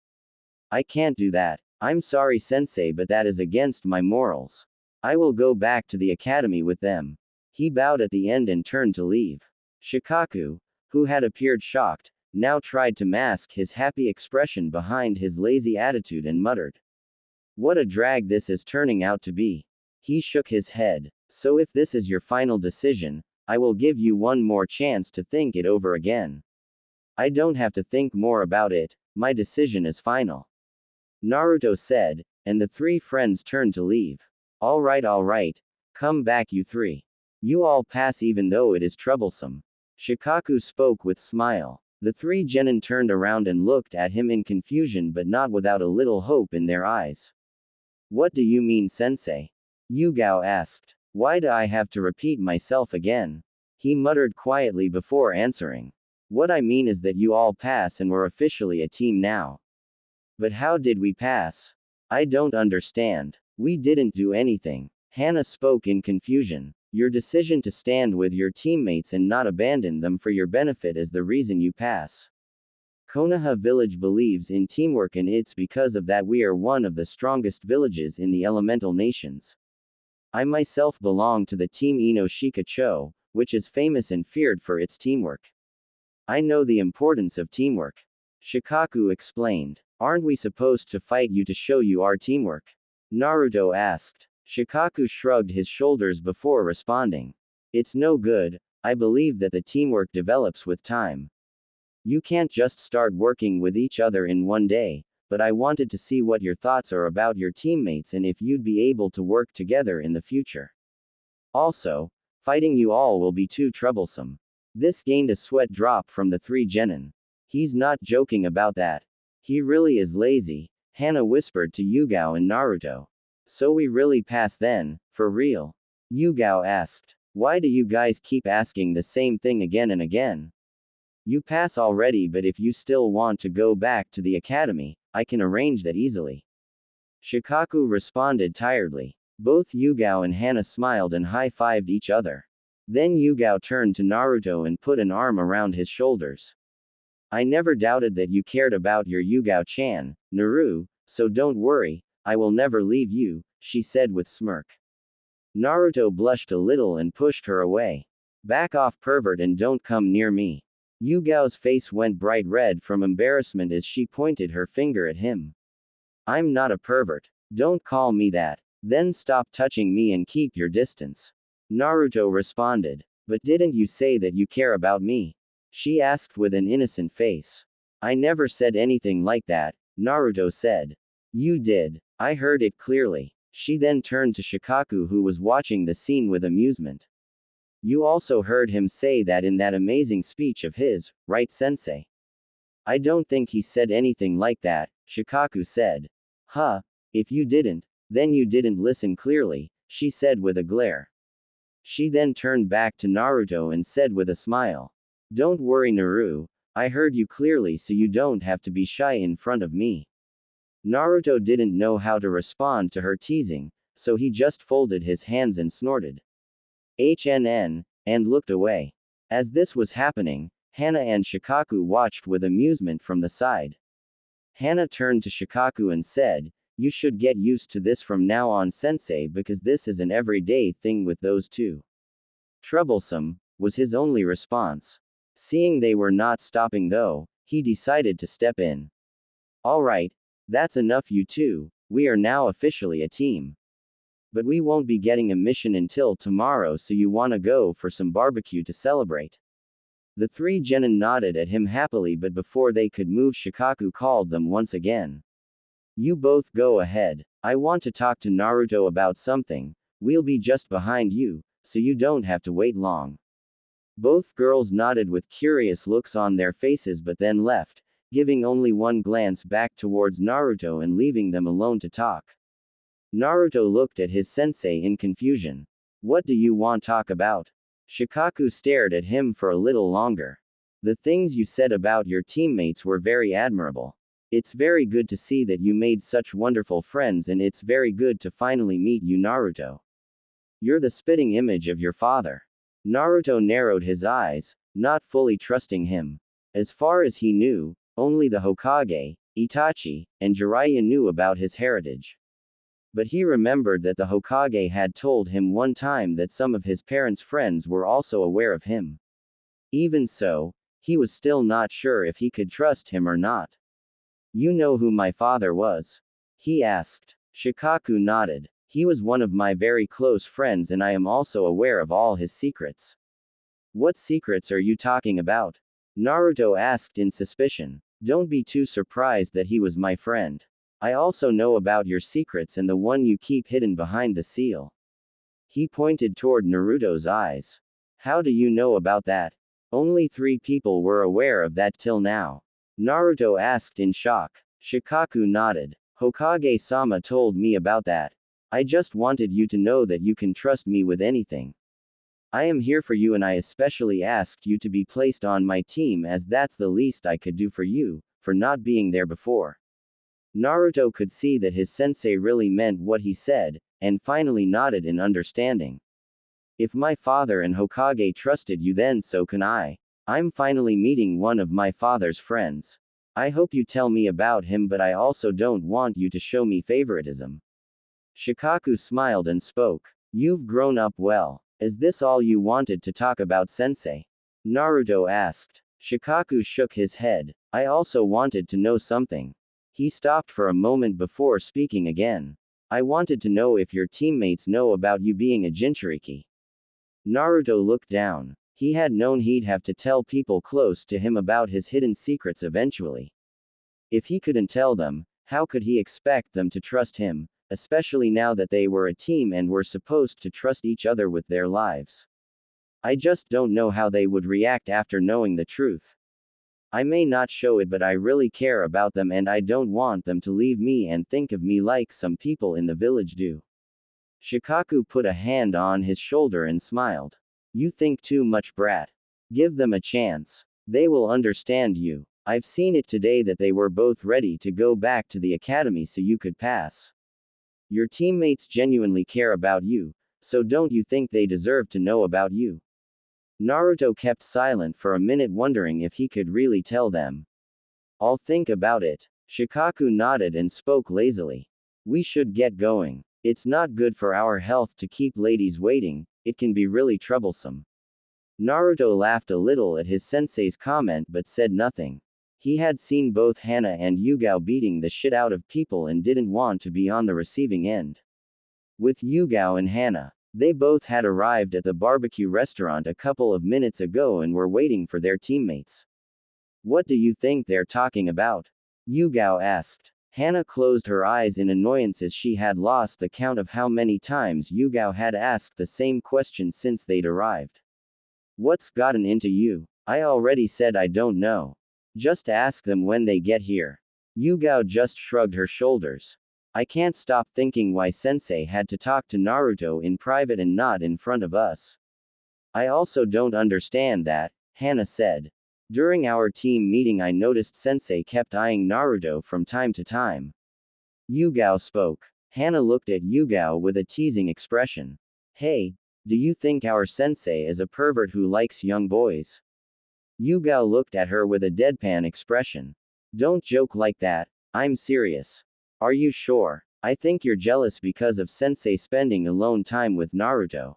I can't do that. I'm sorry, sensei, but that is against my morals. I will go back to the academy with them. He bowed at the end and turned to leave. Shikaku, who had appeared shocked, now tried to mask his happy expression behind his lazy attitude and muttered. What a drag this is turning out to be. He shook his head. So if this is your final decision, I will give you one more chance to think it over again. I don't have to think more about it, my decision is final. Naruto said, and the three friends turned to leave. All right, come back you three. You all pass even though it is troublesome. Shikaku spoke with smile. The three genin turned around and looked at him in confusion but not without a little hope in their eyes. What do you mean, sensei? Yugao asked. Why do I have to repeat myself again? He muttered quietly before answering. What I mean is that you all pass and we're officially a team now. But how did we pass? I don't understand. We didn't do anything. Hana spoke in confusion. Your decision to stand with your teammates and not abandon them for your benefit is the reason you pass. Konoha village believes in teamwork, and it's because of that we are one of the strongest villages in the elemental nations. I myself belong to the team Inoshika-cho, which is famous and feared for its teamwork. I know the importance of teamwork. Shikaku explained. Aren't we supposed to fight you to show you our teamwork? Naruto asked. Shikaku shrugged his shoulders before responding. It's no good, I believe that the teamwork develops with time. You can't just start working with each other in one day, but I wanted to see what your thoughts are about your teammates and if you'd be able to work together in the future. Also, fighting you all will be too troublesome. This gained a sweat drop from the three genin. He's not joking about that. He really is lazy, Hana whispered to Yugao and Naruto. So we really pass then, for real? Yugao asked. Why do you guys keep asking the same thing again and again? You pass already, but if you still want to go back to the academy, I can arrange that easily. Shikaku responded tiredly. Both Yugao and Hana smiled and high-fived each other. Then Yugao turned to Naruto and put an arm around his shoulders. I never doubted that you cared about your Yugao-chan, Naru, so don't worry, I will never leave you, she said with smirk. Naruto blushed a little and pushed her away. Back off, pervert, and don't come near me. Yugao's face went bright red from embarrassment as she pointed her finger at him. I'm not a pervert. Don't call me that. Then stop touching me and keep your distance. Naruto responded. But didn't you say that you care about me? She asked with an innocent face. I never said anything like that, Naruto said. You did. I heard it clearly. She then turned to Shikaku, who was watching the scene with amusement. You also heard him say that in that amazing speech of his, right, sensei? I don't think he said anything like that, Shikaku said. Huh, if you didn't, then you didn't listen clearly, she said with a glare. She then turned back to Naruto and said with a smile. Don't worry, Naru, I heard you clearly, so you don't have to be shy in front of me. Naruto didn't know how to respond to her teasing, so he just folded his hands and snorted. And looked away. As this was happening, Hana and Shikaku watched with amusement from the side. Hana turned to Shikaku and said, You should get used to this from now on, sensei, because this is an everyday thing with those two. Troublesome, was his only response. Seeing they were not stopping though, he decided to step in. Alright, that's enough, you two, we are now officially a team. But we won't be getting a mission until tomorrow, so you wanna go for some barbecue to celebrate. The three genin nodded at him happily, but before they could move, Shikaku called them once again. You both go ahead. I want to talk to Naruto about something. We'll be just behind you, so you don't have to wait long. Both girls nodded with curious looks on their faces, but then left, giving only one glance back towards Naruto and leaving them alone to talk. Naruto looked at his sensei in confusion. What do you want to talk about? Shikaku stared at him for a little longer. The things you said about your teammates were very admirable. It's very good to see that you made such wonderful friends, and it's very good to finally meet you, Naruto. You're the spitting image of your father. Naruto narrowed his eyes, not fully trusting him. As far as he knew, only the Hokage, Itachi, and Jiraiya knew about his heritage. But he remembered that the Hokage had told him one time that some of his parents' friends were also aware of him. Even so, he was still not sure if he could trust him or not. You know who my father was? He asked. Shikaku nodded. He was one of my very close friends, and I am also aware of all his secrets. What secrets are you talking about? Naruto asked in suspicion. Don't be too surprised that he was my friend. I also know about your secrets and the one you keep hidden behind the seal. He pointed toward Naruto's eyes. How do you know about that? Only 3 people were aware of that till now. Naruto asked in shock. Shikaku nodded. Hokage-sama told me about that. I just wanted you to know that you can trust me with anything. I am here for you, and I especially asked you to be placed on my team, as that's the least I could do for you, for not being there before. Naruto could see that his sensei really meant what he said, and finally nodded in understanding. If my father and Hokage trusted you, then so can I. I'm finally meeting one of my father's friends. I hope you tell me about him, but I also don't want you to show me favoritism. Shikaku smiled and spoke. You've grown up well. Is this all you wanted to talk about, sensei? Naruto asked. Shikaku shook his head. I also wanted to know something. He stopped for a moment before speaking again. I wanted to know if your teammates know about you being a Jinchuriki. Naruto looked down. He had known he'd have to tell people close to him about his hidden secrets eventually. If he couldn't tell them, how could he expect them to trust him, especially now that they were a team and were supposed to trust each other with their lives? I just don't know how they would react after knowing the truth. I may not show it, but I really care about them, and I don't want them to leave me and think of me like some people in the village do. Shikaku put a hand on his shoulder and smiled. You think too much, brat. Give them a chance. They will understand you. I've seen it today that they were both ready to go back to the academy so you could pass. Your teammates genuinely care about you, so don't you think they deserve to know about you? Naruto kept silent for a minute, wondering if he could really tell them. I'll think about it. Shikaku nodded and spoke lazily. We should get going. It's not good for our health to keep ladies waiting, it can be really troublesome. Naruto laughed a little at his sensei's comment but said nothing. He had seen both Hana and Yugao beating the shit out of people and didn't want to be on the receiving end. With Yugao and Hana, they both had arrived at the barbecue restaurant a couple of minutes ago and were waiting for their teammates. What do you think they're talking about? Yugao asked. Hana closed her eyes in annoyance as she had lost the count of how many times Yugao had asked the same question since they'd arrived. What's gotten into you? I already said I don't know. Just ask them when they get here. Yugao just shrugged her shoulders. I can't stop thinking why Sensei had to talk to Naruto in private and not in front of us. I also don't understand that, Hana said. During our team meeting I noticed Sensei kept eyeing Naruto from time to time. Yugao spoke. Hana looked at Yugao with a teasing expression. Hey, do you think our Sensei is a pervert who likes young boys? Yugao looked at her with a deadpan expression. Don't joke like that, I'm serious. Are you sure? I think you're jealous because of Sensei spending alone time with Naruto.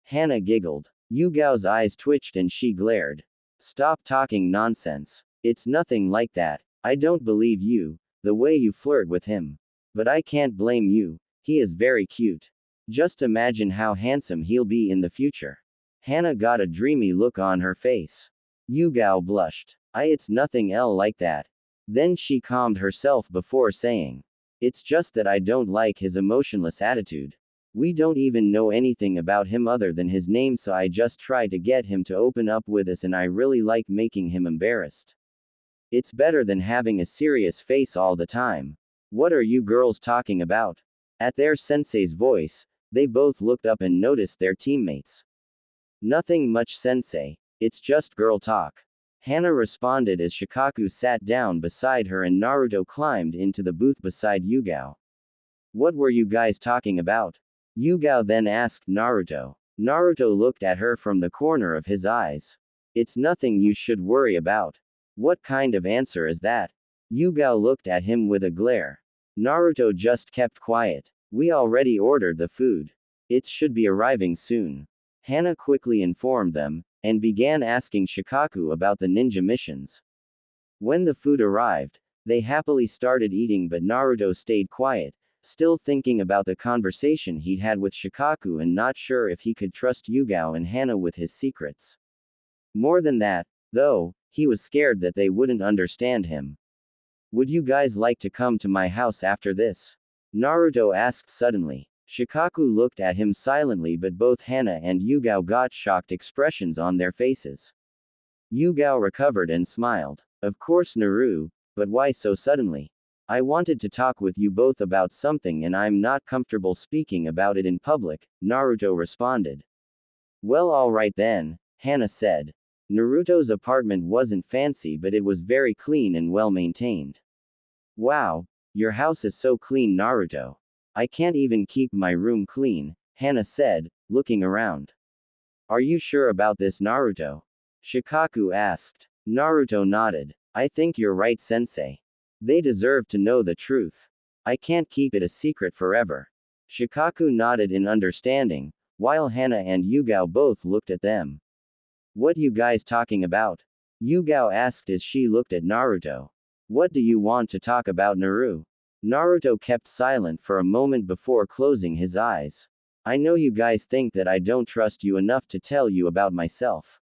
Hana giggled. Yugao's eyes twitched and she glared. Stop talking nonsense. It's nothing like that. I don't believe you, the way you flirt with him. But I can't blame you, he is very cute. Just imagine how handsome he'll be in the future. Hana got a dreamy look on her face. Yugao blushed. It's nothing like that. Then she calmed herself before saying. It's just that I don't like his emotionless attitude. We don't even know anything about him other than his name, so I just try to get him to open up with us, and I really like making him embarrassed. It's better than having a serious face all the time. What are you girls talking about? At their sensei's voice, they both looked up and noticed their teammates. Nothing much, sensei. It's just girl talk. Hana responded as Shikaku sat down beside her and Naruto climbed into the booth beside Yugao. What were you guys talking about? Yugao then asked Naruto. Naruto looked at her from the corner of his eyes. It's nothing you should worry about. What kind of answer is that? Yugao looked at him with a glare. Naruto just kept quiet. We already ordered the food. It should be arriving soon. Hana quickly informed them, and began asking Shikaku about the ninja missions. When the food arrived, they happily started eating, but Naruto stayed quiet, still thinking about the conversation he'd had with Shikaku and not sure if he could trust Yugao and Hana with his secrets. More than that, though, he was scared that they wouldn't understand him. Would you guys like to come to my house after this? Naruto asked suddenly. Shikaku looked at him silently, but both Hana and Yugao got shocked expressions on their faces. Yugao recovered and smiled. Of course, Naru, but why so suddenly? I wanted to talk with you both about something and I'm not comfortable speaking about it in public, Naruto responded. Well, alright then, Hana said. Naruto's apartment wasn't fancy, but it was very clean and well maintained. Wow, your house is so clean, Naruto. I can't even keep my room clean, Hana said, looking around. Are you sure about this, Naruto? Shikaku asked. Naruto nodded. I think you're right, sensei. They deserve to know the truth. I can't keep it a secret forever. Shikaku nodded in understanding, while Hana and Yugao both looked at them. What you guys talking about? Yugao asked as she looked at Naruto. What do you want to talk about, Naru? Naruto kept silent for a moment before closing his eyes. I know you guys think that I don't trust you enough to tell you about myself.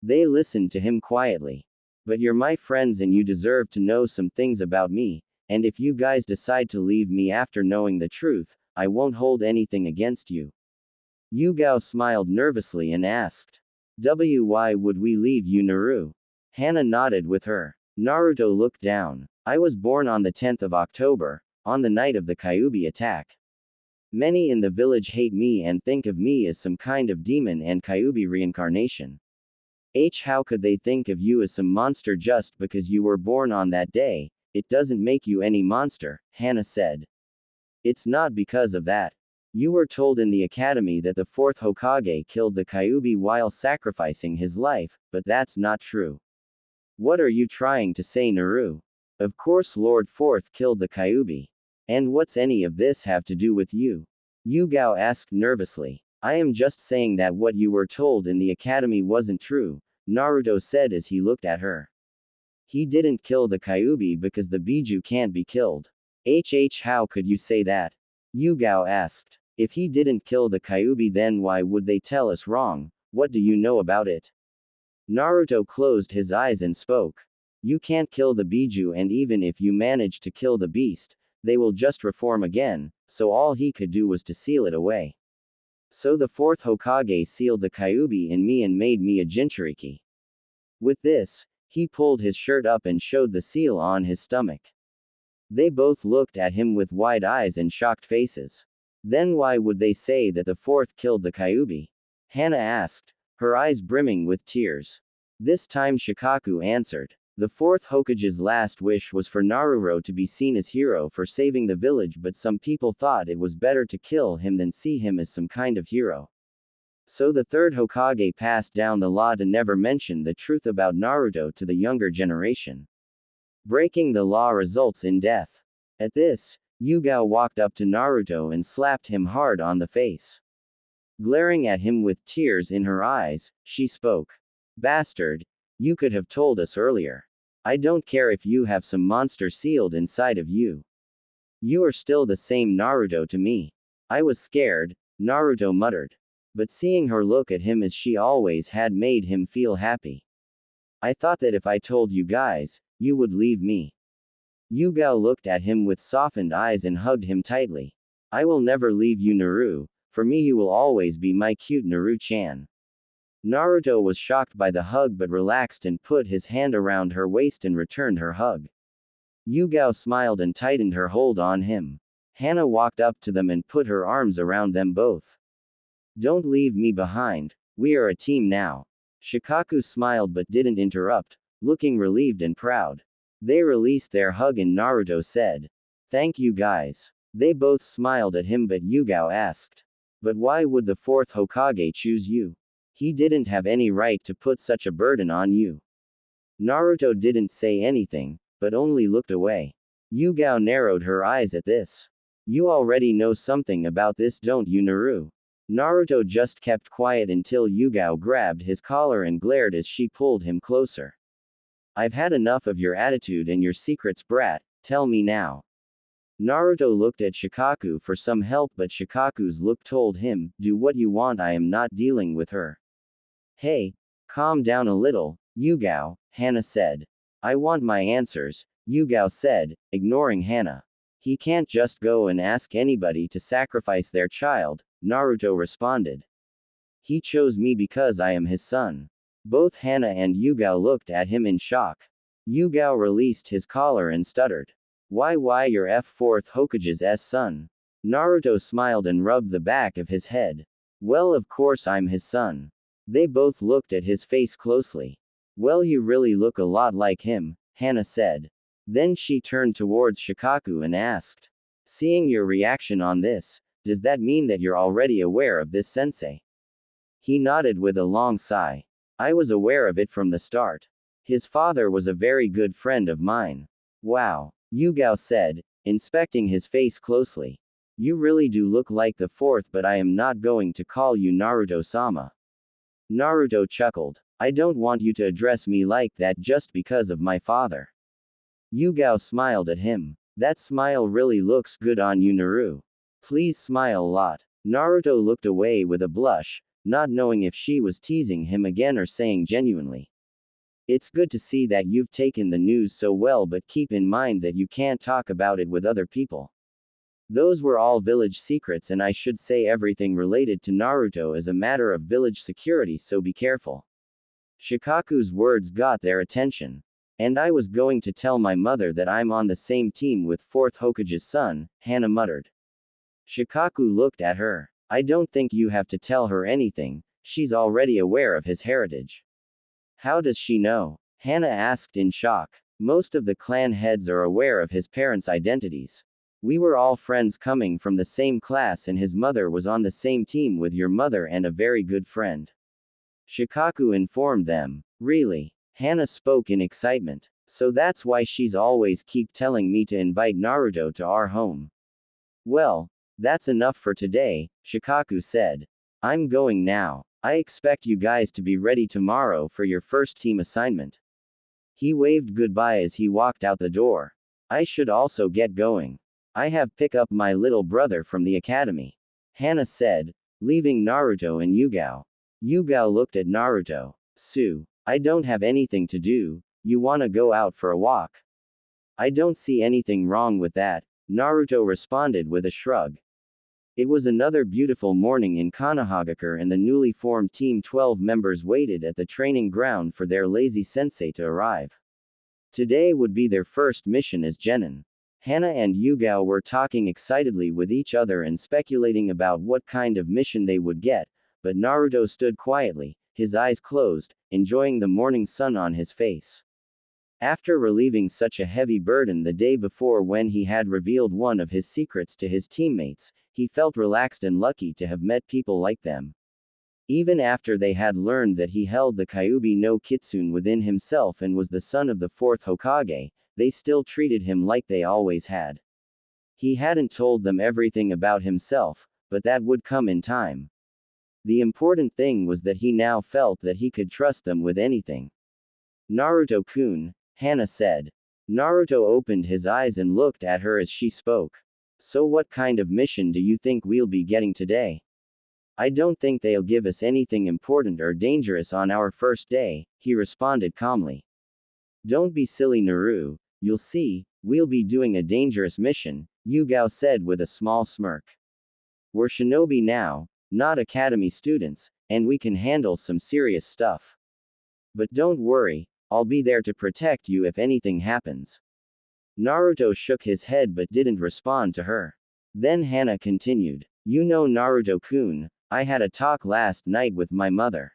They listened to him quietly. But you're my friends and you deserve to know some things about me, and if you guys decide to leave me after knowing the truth, I won't hold anything against you. Yugao smiled nervously and asked. Why would we leave you, Naru? Hana nodded with her. Naruto looked down. I was born on the 10th of October, on the night of the Kyuubi attack. Many in the village hate me and think of me as some kind of demon and Kyuubi reincarnation. How could they think of you as some monster just because you were born on that day? It doesn't make you any monster, Hana said. It's not because of that. You were told in the academy that the 4th Hokage killed the Kyuubi while sacrificing his life, but that's not true. What are you trying to say, Naru? Of course Lord 4th killed the Kyuubi. And what's any of this have to do with you? Yugao asked nervously. I am just saying that what you were told in the academy wasn't true, Naruto said as he looked at her. He didn't kill the Kyuubi because the Biju can't be killed. How could you say that? Yugao asked. If he didn't kill the Kyuubi, then why would they tell us wrong? What do you know about it? Naruto closed his eyes and spoke. You can't kill the Biju, and even if you manage to kill the beast, they will just reform again, so all he could do was to seal it away. So the fourth Hokage sealed the Kyuubi in me and made me a Jinchuriki. With this, he pulled his shirt up and showed the seal on his stomach. They both looked at him with wide eyes and shocked faces. Then why would they say that the fourth killed the Kyuubi? Hana asked, her eyes brimming with tears. This time Shikaku answered. The fourth Hokage's last wish was for Naruto to be seen as hero for saving the village, but some people thought it was better to kill him than see him as some kind of hero. So the third Hokage passed down the law to never mention the truth about Naruto to the younger generation. Breaking the law results in death. At this, Yugao walked up to Naruto and slapped him hard on the face. Glaring at him with tears in her eyes, she spoke. Bastard, you could have told us earlier. I don't care if you have some monster sealed inside of you. You are still the same Naruto to me. I was scared, Naruto muttered. But seeing her look at him as she always had made him feel happy. I thought that if I told you guys, you would leave me. Yugao looked at him with softened eyes and hugged him tightly. I will never leave you, Naru. For me you will always be my cute Naru-chan. Naruto was shocked by the hug but relaxed and put his hand around her waist and returned her hug. Yugao smiled and tightened her hold on him. Hana walked up to them and put her arms around them both. Don't leave me behind, we are a team now. Shikaku smiled but didn't interrupt, looking relieved and proud. They released their hug and Naruto said, "Thank you guys." They both smiled at him but Yugao asked, "But why would the fourth Hokage choose you? He didn't have any right to put such a burden on you." Naruto didn't say anything, but only looked away. Yugao narrowed her eyes at this. You already know something about this, don't you, Naru? Naruto just kept quiet until Yugao grabbed his collar and glared as she pulled him closer. I've had enough of your attitude and your secrets, brat, tell me now. Naruto looked at Shikaku for some help but Shikaku's look told him, do what you want, I am not dealing with her. Hey, calm down a little, Yugao, Hana said. I want my answers, Yugao said, ignoring Hana. He can't just go and ask anybody to sacrifice their child, Naruto responded. He chose me because I am his son. Both Hana and Yugao looked at him in shock. Yugao released his collar and stuttered. Why you're F4th Hokage's son? Naruto smiled and rubbed the back of his head. Well, of course I'm his son. They both looked at his face closely. Well, you really look a lot like him, Hana said. Then she turned towards Shikaku and asked. Seeing your reaction on this, does that mean that you're already aware of this, sensei? He nodded with a long sigh. I was aware of it from the start. His father was a very good friend of mine. Wow, Yugao said, inspecting his face closely. You really do look like the fourth, but I am not going to call you Naruto-sama. Naruto chuckled. I don't want you to address me like that just because of my father. Yugao smiled at him. That smile really looks good on you, Naru. Please smile a lot. Naruto looked away with a blush, not knowing if she was teasing him again or saying genuinely. It's good to see that you've taken the news so well, but keep in mind that you can't talk about it with other people. Those were all village secrets, and I should say everything related to Naruto is a matter of village security, so be careful. Shikaku's words got their attention. And I was going to tell my mother that I'm on the same team with 4th Hokage's son, Hana muttered. Shikaku looked at her. I don't think you have to tell her anything, she's already aware of his heritage. How does she know? Hana asked in shock. Most of the clan heads are aware of his parents' identities. We were all friends coming from the same class, and his mother was on the same team with your mother and a very good friend. Shikaku informed them. Really? Hana spoke in excitement. So that's why she's always keep telling me to invite Naruto to our home. Well, that's enough for today, Shikaku said. I'm going now. I expect you guys to be ready tomorrow for your first team assignment. He waved goodbye as he walked out the door. I should also get going. I have pick up my little brother from the academy. Hana said, leaving Naruto and Yugao. Yugao looked at Naruto. I don't have anything to do, you wanna go out for a walk? I don't see anything wrong with that, Naruto responded with a shrug. It was another beautiful morning in Konohagakure and the newly formed Team 12 members waited at the training ground for their lazy sensei to arrive. Today would be their first mission as genin. Hana and Yugao were talking excitedly with each other and speculating about what kind of mission they would get, but Naruto stood quietly, his eyes closed, enjoying the morning sun on his face. After relieving such a heavy burden the day before when he had revealed one of his secrets to his teammates, he felt relaxed and lucky to have met people like them. Even after they had learned that he held the Kyuubi no Kitsune within himself and was the son of the fourth Hokage, they still treated him like they always had. He hadn't told them everything about himself, but that would come in time. The important thing was that he now felt that he could trust them with anything. Naruto-kun, Hana said. Naruto opened his eyes and looked at her as she spoke. So what kind of mission do you think we'll be getting today? I don't think they'll give us anything important or dangerous on our first day, he responded calmly. Don't be silly Naru, you'll see, we'll be doing a dangerous mission, Yugao said with a small smirk. We're shinobi now, not academy students, and we can handle some serious stuff. But don't worry, I'll be there to protect you if anything happens. Naruto shook his head but didn't respond to her. Then Hana continued, you know Naruto-kun, I had a talk last night with my mother.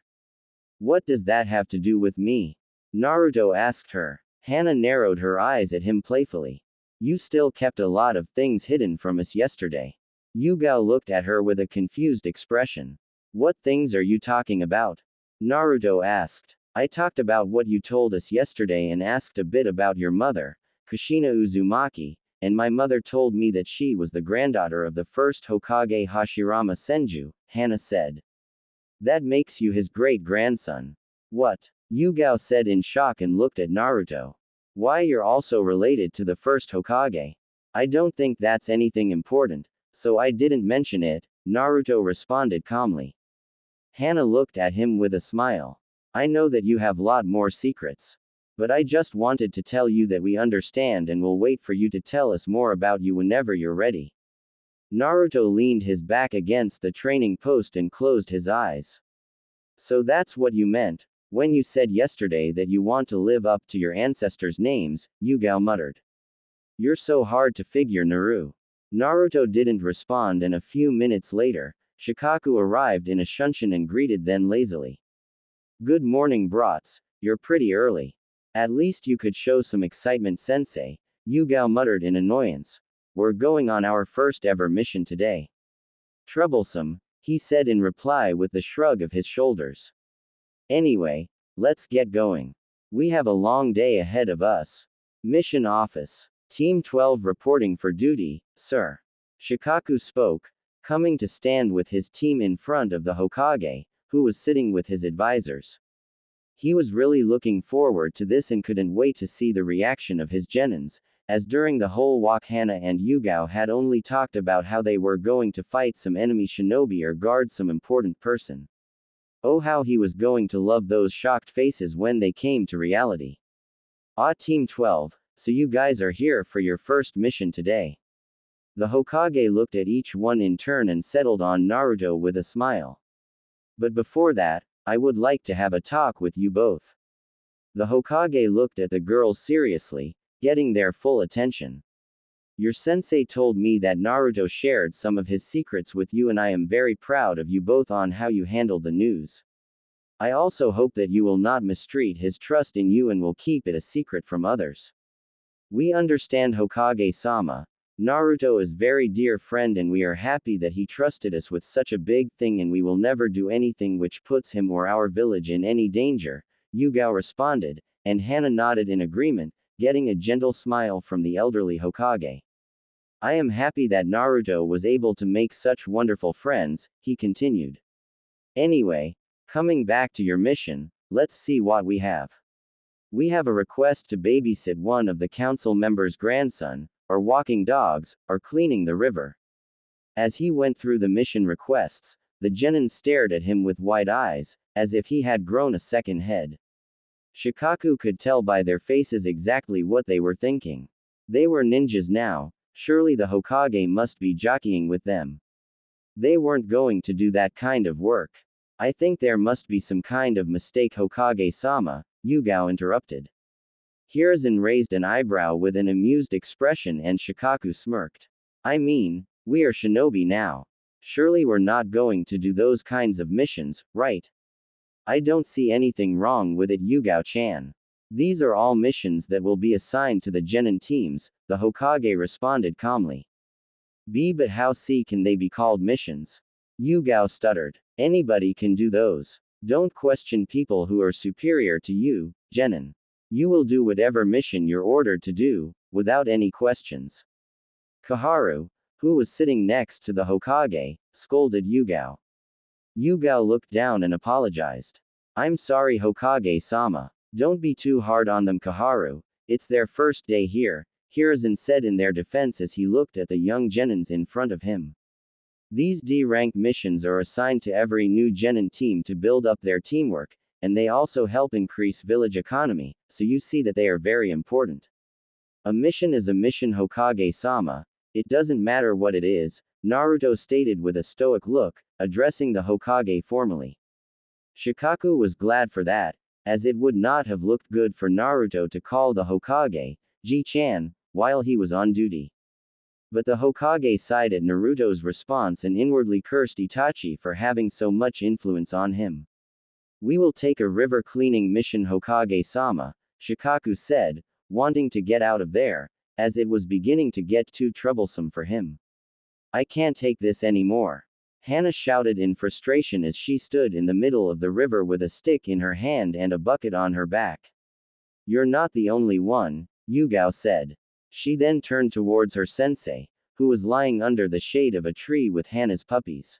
What does that have to do with me? Naruto asked her. Hana narrowed her eyes at him playfully. You still kept a lot of things hidden from us yesterday. Yugao looked at her with a confused expression. What things are you talking about? Naruto asked. I talked about what you told us yesterday and asked a bit about your mother, Kushina Uzumaki, and my mother told me that she was the granddaughter of the first Hokage Hashirama Senju, Hana said. That makes you his great-grandson. What? Yugao said in shock and looked at Naruto. Why you're also related to the first Hokage? I don't think that's anything important, so I didn't mention it, Naruto responded calmly. Hana looked at him with a smile. I know that you have lot more secrets. But I just wanted to tell you that we understand and will wait for you to tell us more about you whenever you're ready. Naruto leaned his back against the training post and closed his eyes. So that's what you meant, when you said yesterday that you want to live up to your ancestors' names, Yugao muttered. You're so hard to figure Naru. Naruto didn't respond and a few minutes later, Shikaku arrived in a shunshin and greeted them lazily. Good morning brats, you're pretty early. At least you could show some excitement sensei, Yugao muttered in annoyance. We're going on our first ever mission today. Troublesome, he said in reply with a shrug of his shoulders. Anyway, let's get going. We have a long day ahead of us. Mission Office. Team 12 reporting for duty, sir. Shikaku spoke, coming to stand with his team in front of the Hokage, who was sitting with his advisors. He was really looking forward to this and couldn't wait to see the reaction of his genins, as during the whole walk Hana and Yugao had only talked about how they were going to fight some enemy shinobi or guard some important person. Oh how he was going to love those shocked faces when they came to reality. Ah Team 12, so you guys are here for your first mission today. The Hokage looked at each one in turn and settled on Naruto with a smile. But before that, I would like to have a talk with you both. The Hokage looked at the girls seriously, getting their full attention. Your sensei told me that Naruto shared some of his secrets with you and I am very proud of you both on how you handled the news. I also hope that you will not mistreat his trust in you and will keep it a secret from others. We understand Hokage-sama. Naruto is very dear friend and we are happy that he trusted us with such a big thing and we will never do anything which puts him or our village in any danger, Yugao responded, and Hana nodded in agreement, getting a gentle smile from the elderly Hokage. I am happy that Naruto was able to make such wonderful friends, he continued. Anyway, coming back to your mission, let's see what we have. We have a request to babysit one of the council members' grandson, or walking dogs, or cleaning the river. As he went through the mission requests, the genin stared at him with wide eyes, as if he had grown a second head. Shikaku could tell by their faces exactly what they were thinking. They were ninjas now, surely the Hokage must be jockeying with them. They weren't going to do that kind of work. I think there must be some kind of mistake, Hokage-sama, Yugao interrupted. Hiruzen raised an eyebrow with an amused expression and Shikaku smirked. I mean, we are shinobi now. Surely we're not going to do those kinds of missions, right? I don't see anything wrong with it, Yugao-chan. These are all missions that will be assigned to the genin teams, the Hokage responded calmly. But how can they be called missions? Yugao stuttered. Anybody can do those. Don't question people who are superior to you, genin. You will do whatever mission you're ordered to do, without any questions. Kaharu, who was sitting next to the Hokage, scolded Yugao. Yugao looked down and apologized. I'm sorry, Hokage-sama. Don't be too hard on them, Kaharu. It's their first day here, Hiruzen said in their defense as he looked at the young genins in front of him. These D-rank missions are assigned to every new genin team to build up their teamwork, and they also help increase village economy, so you see that they are very important. A mission is a mission, Hokage-sama. It doesn't matter what it is, Naruto stated with a stoic look, addressing the Hokage formally. Shikaku was glad for that, as it would not have looked good for Naruto to call the Hokage, Ji-chan, while he was on duty. But the Hokage sighed at Naruto's response and inwardly cursed Itachi for having so much influence on him. We will take a river cleaning mission, Hokage-sama, Shikaku said, wanting to get out of there, as it was beginning to get too troublesome for him. I can't take this anymore. Hana shouted in frustration as she stood in the middle of the river with a stick in her hand and a bucket on her back. You're not the only one, Yugao said. She then turned towards her sensei, who was lying under the shade of a tree with Hana's puppies.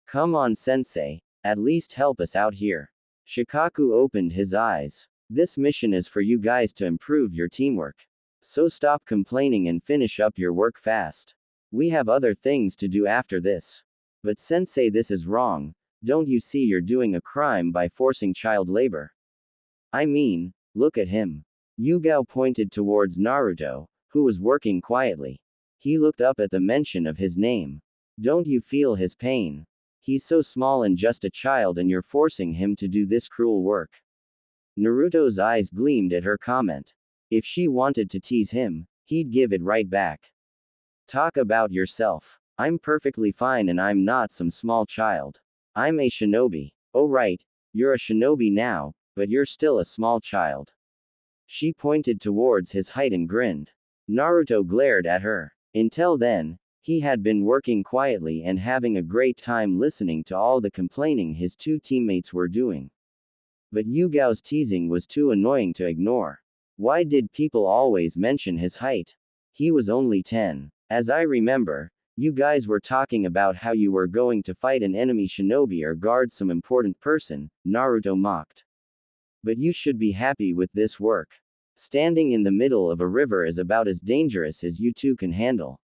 Come on, sensei, at least help us out here. Shikaku opened his eyes. This mission is for you guys to improve your teamwork. So stop complaining and finish up your work fast. We have other things to do after this. But sensei, this is wrong. Don't you see you're doing a crime by forcing child labor? I mean, look at him. Yugao pointed towards Naruto, who was working quietly. He looked up at the mention of his name. Don't you feel his pain? He's so small and just a child, and you're forcing him to do this cruel work. Naruto's eyes gleamed at her comment. If she wanted to tease him, he'd give it right back. Talk about yourself. I'm perfectly fine and I'm not some small child. I'm a shinobi. Oh right, you're a shinobi now, but you're still a small child. She pointed towards his height and grinned. Naruto glared at her. Until then, he had been working quietly and having a great time listening to all the complaining his two teammates were doing. But Yugao's teasing was too annoying to ignore. Why did people always mention his height? He was only 10. As I remember, you guys were talking about how you were going to fight an enemy shinobi or guard some important person, Naruto mocked. But you should be happy with this work. Standing in the middle of a river is about as dangerous as you two can handle.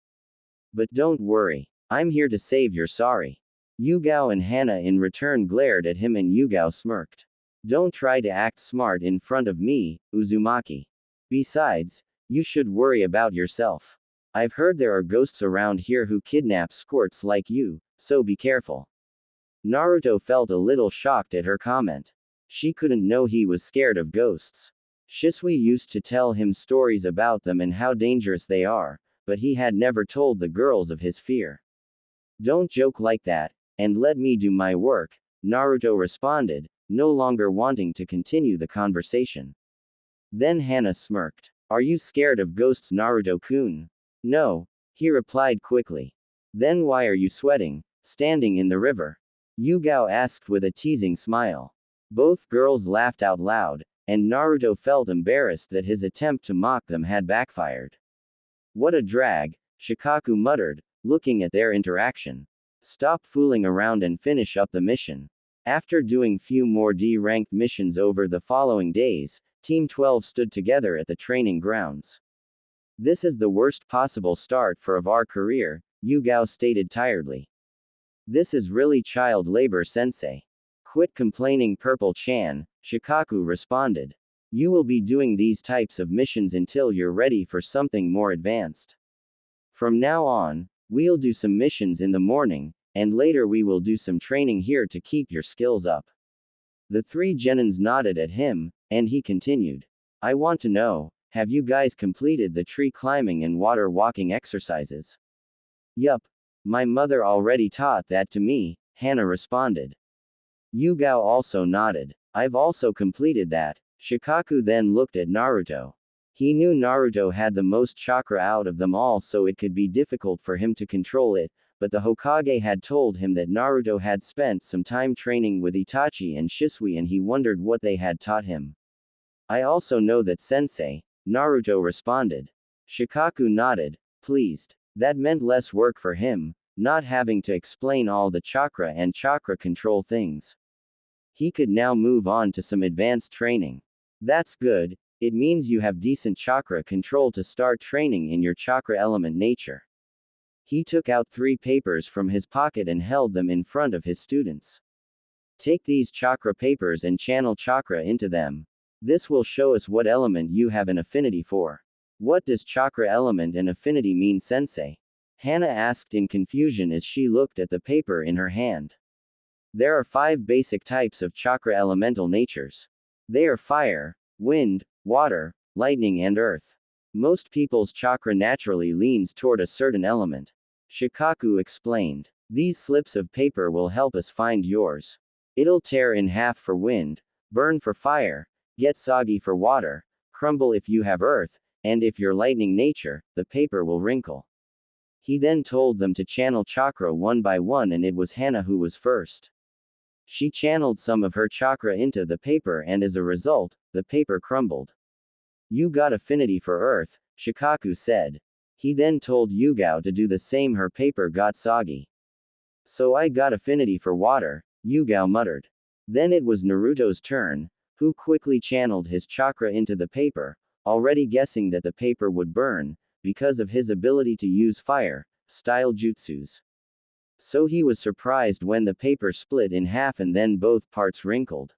But don't worry. I'm here to save your sorry. Yugao and Hana in return glared at him and Yugao smirked. Don't try to act smart in front of me, Uzumaki. Besides, you should worry about yourself. I've heard there are ghosts around here who kidnap squirts like you, so be careful. Naruto felt a little shocked at her comment. She couldn't know he was scared of ghosts. Shisui used to tell him stories about them and how dangerous they are, but he had never told the girls of his fear. Don't joke like that, and let me do my work, Naruto responded, no longer wanting to continue the conversation. Then Hana smirked. Are you scared of ghosts, Naruto-kun? No, he replied quickly. Then why are you sweating, standing in the river? Yugao asked with a teasing smile. Both girls laughed out loud, and Naruto felt embarrassed that his attempt to mock them had backfired. What a drag, Shikaku muttered, looking at their interaction. Stop fooling around and finish up the mission. After doing few more D-ranked missions over the following days, Team 12 stood together at the training grounds. This is the worst possible start of our career, Yugao stated tiredly. This is really child labor, sensei. Quit complaining, Purple Chan, Shikaku responded. You will be doing these types of missions until you're ready for something more advanced. From now on, we'll do some missions in the morning, and later we will do some training here to keep your skills up. The three genins nodded at him, and he continued. I want to know, have you guys completed the tree climbing and water walking exercises? Yup. My mother already taught that to me, Hana responded. Yugao also nodded. I've also completed that. Shikaku then looked at Naruto. He knew Naruto had the most chakra out of them all, so it could be difficult for him to control it, but the Hokage had told him that Naruto had spent some time training with Itachi and Shisui, and he wondered what they had taught him. I also know that, sensei, Naruto responded. Shikaku nodded, pleased. That meant less work for him, not having to explain all the chakra and chakra control things. He could now move on to some advanced training. That's good, it means you have decent chakra control to start training in your chakra element nature. He took out 3 papers from his pocket and held them in front of his students. Take these chakra papers and channel chakra into them. This will show us what element you have an affinity for. What does chakra element and affinity mean, sensei? Hana asked in confusion as she looked at the paper in her hand. There are 5 basic types of chakra elemental natures. They are fire, wind, water, lightning and earth. Most people's chakra naturally leans toward a certain element. Shikaku explained. These slips of paper will help us find yours. It'll tear in half for wind, burn for fire, get soggy for water, crumble if you have earth, and if you're lightning nature, the paper will wrinkle. He then told them to channel chakra one by one, and it was Hana who was first. She channeled some of her chakra into the paper, and as a result, the paper crumbled. You got affinity for earth, Shikaku said. He then told Yugao to do the same. Her paper got soggy. So I got affinity for water, Yugao muttered. Then it was Naruto's turn, who quickly channeled his chakra into the paper, already guessing that the paper would burn, because of his ability to use fire-style jutsus. So he was surprised when the paper split in half and then both parts wrinkled.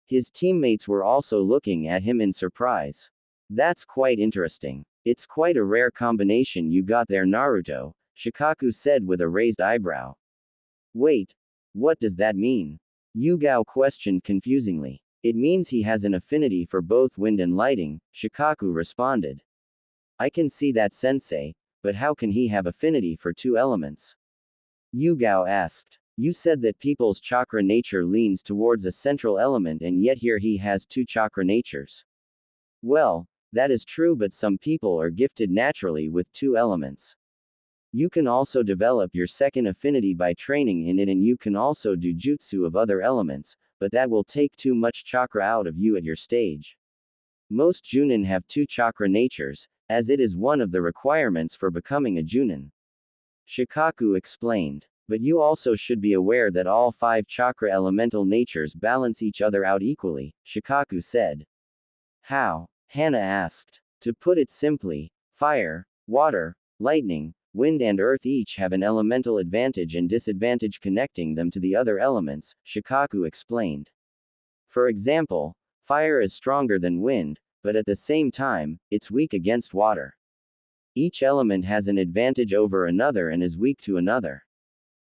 His teammates were also looking at him in surprise. That's quite interesting. It's quite a rare combination you got there, Naruto, Shikaku said with a raised eyebrow. Wait. What does that mean? Yugao questioned confusingly. It means he has an affinity for both wind and lighting, Shikaku responded. I can see that, sensei, but how can he have affinity for 2 elements? Yugao asked. You said that people's chakra nature leans towards a central element, and yet here he has 2 chakra natures. Well, that is true, but some people are gifted naturally with 2 elements. You can also develop your second affinity by training in it, and you can also do jutsu of other elements, but that will take too much chakra out of you at your stage. Most Junin have 2 chakra natures, as it is one of the requirements for becoming a Junin. Shikaku explained. But you also should be aware that all 5 chakra elemental natures balance each other out equally, Shikaku said. How? Hana asked. To put it simply, fire, water, lightning, wind and earth each have an elemental advantage and disadvantage connecting them to the other elements, Shikaku explained. For example, fire is stronger than wind, but at the same time, it's weak against water. Each element has an advantage over another and is weak to another.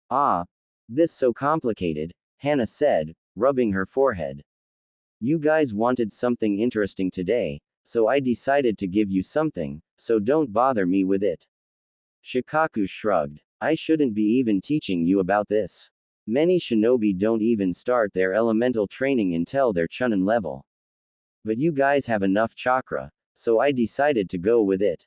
Ah, this so complicated, Hana said, rubbing her forehead. You guys wanted something interesting today, so I decided to give you something, so don't bother me with it. Shikaku shrugged. I shouldn't be even teaching you about this. Many shinobi don't even start their elemental training until their chunin level. But you guys have enough chakra, so I decided to go with it.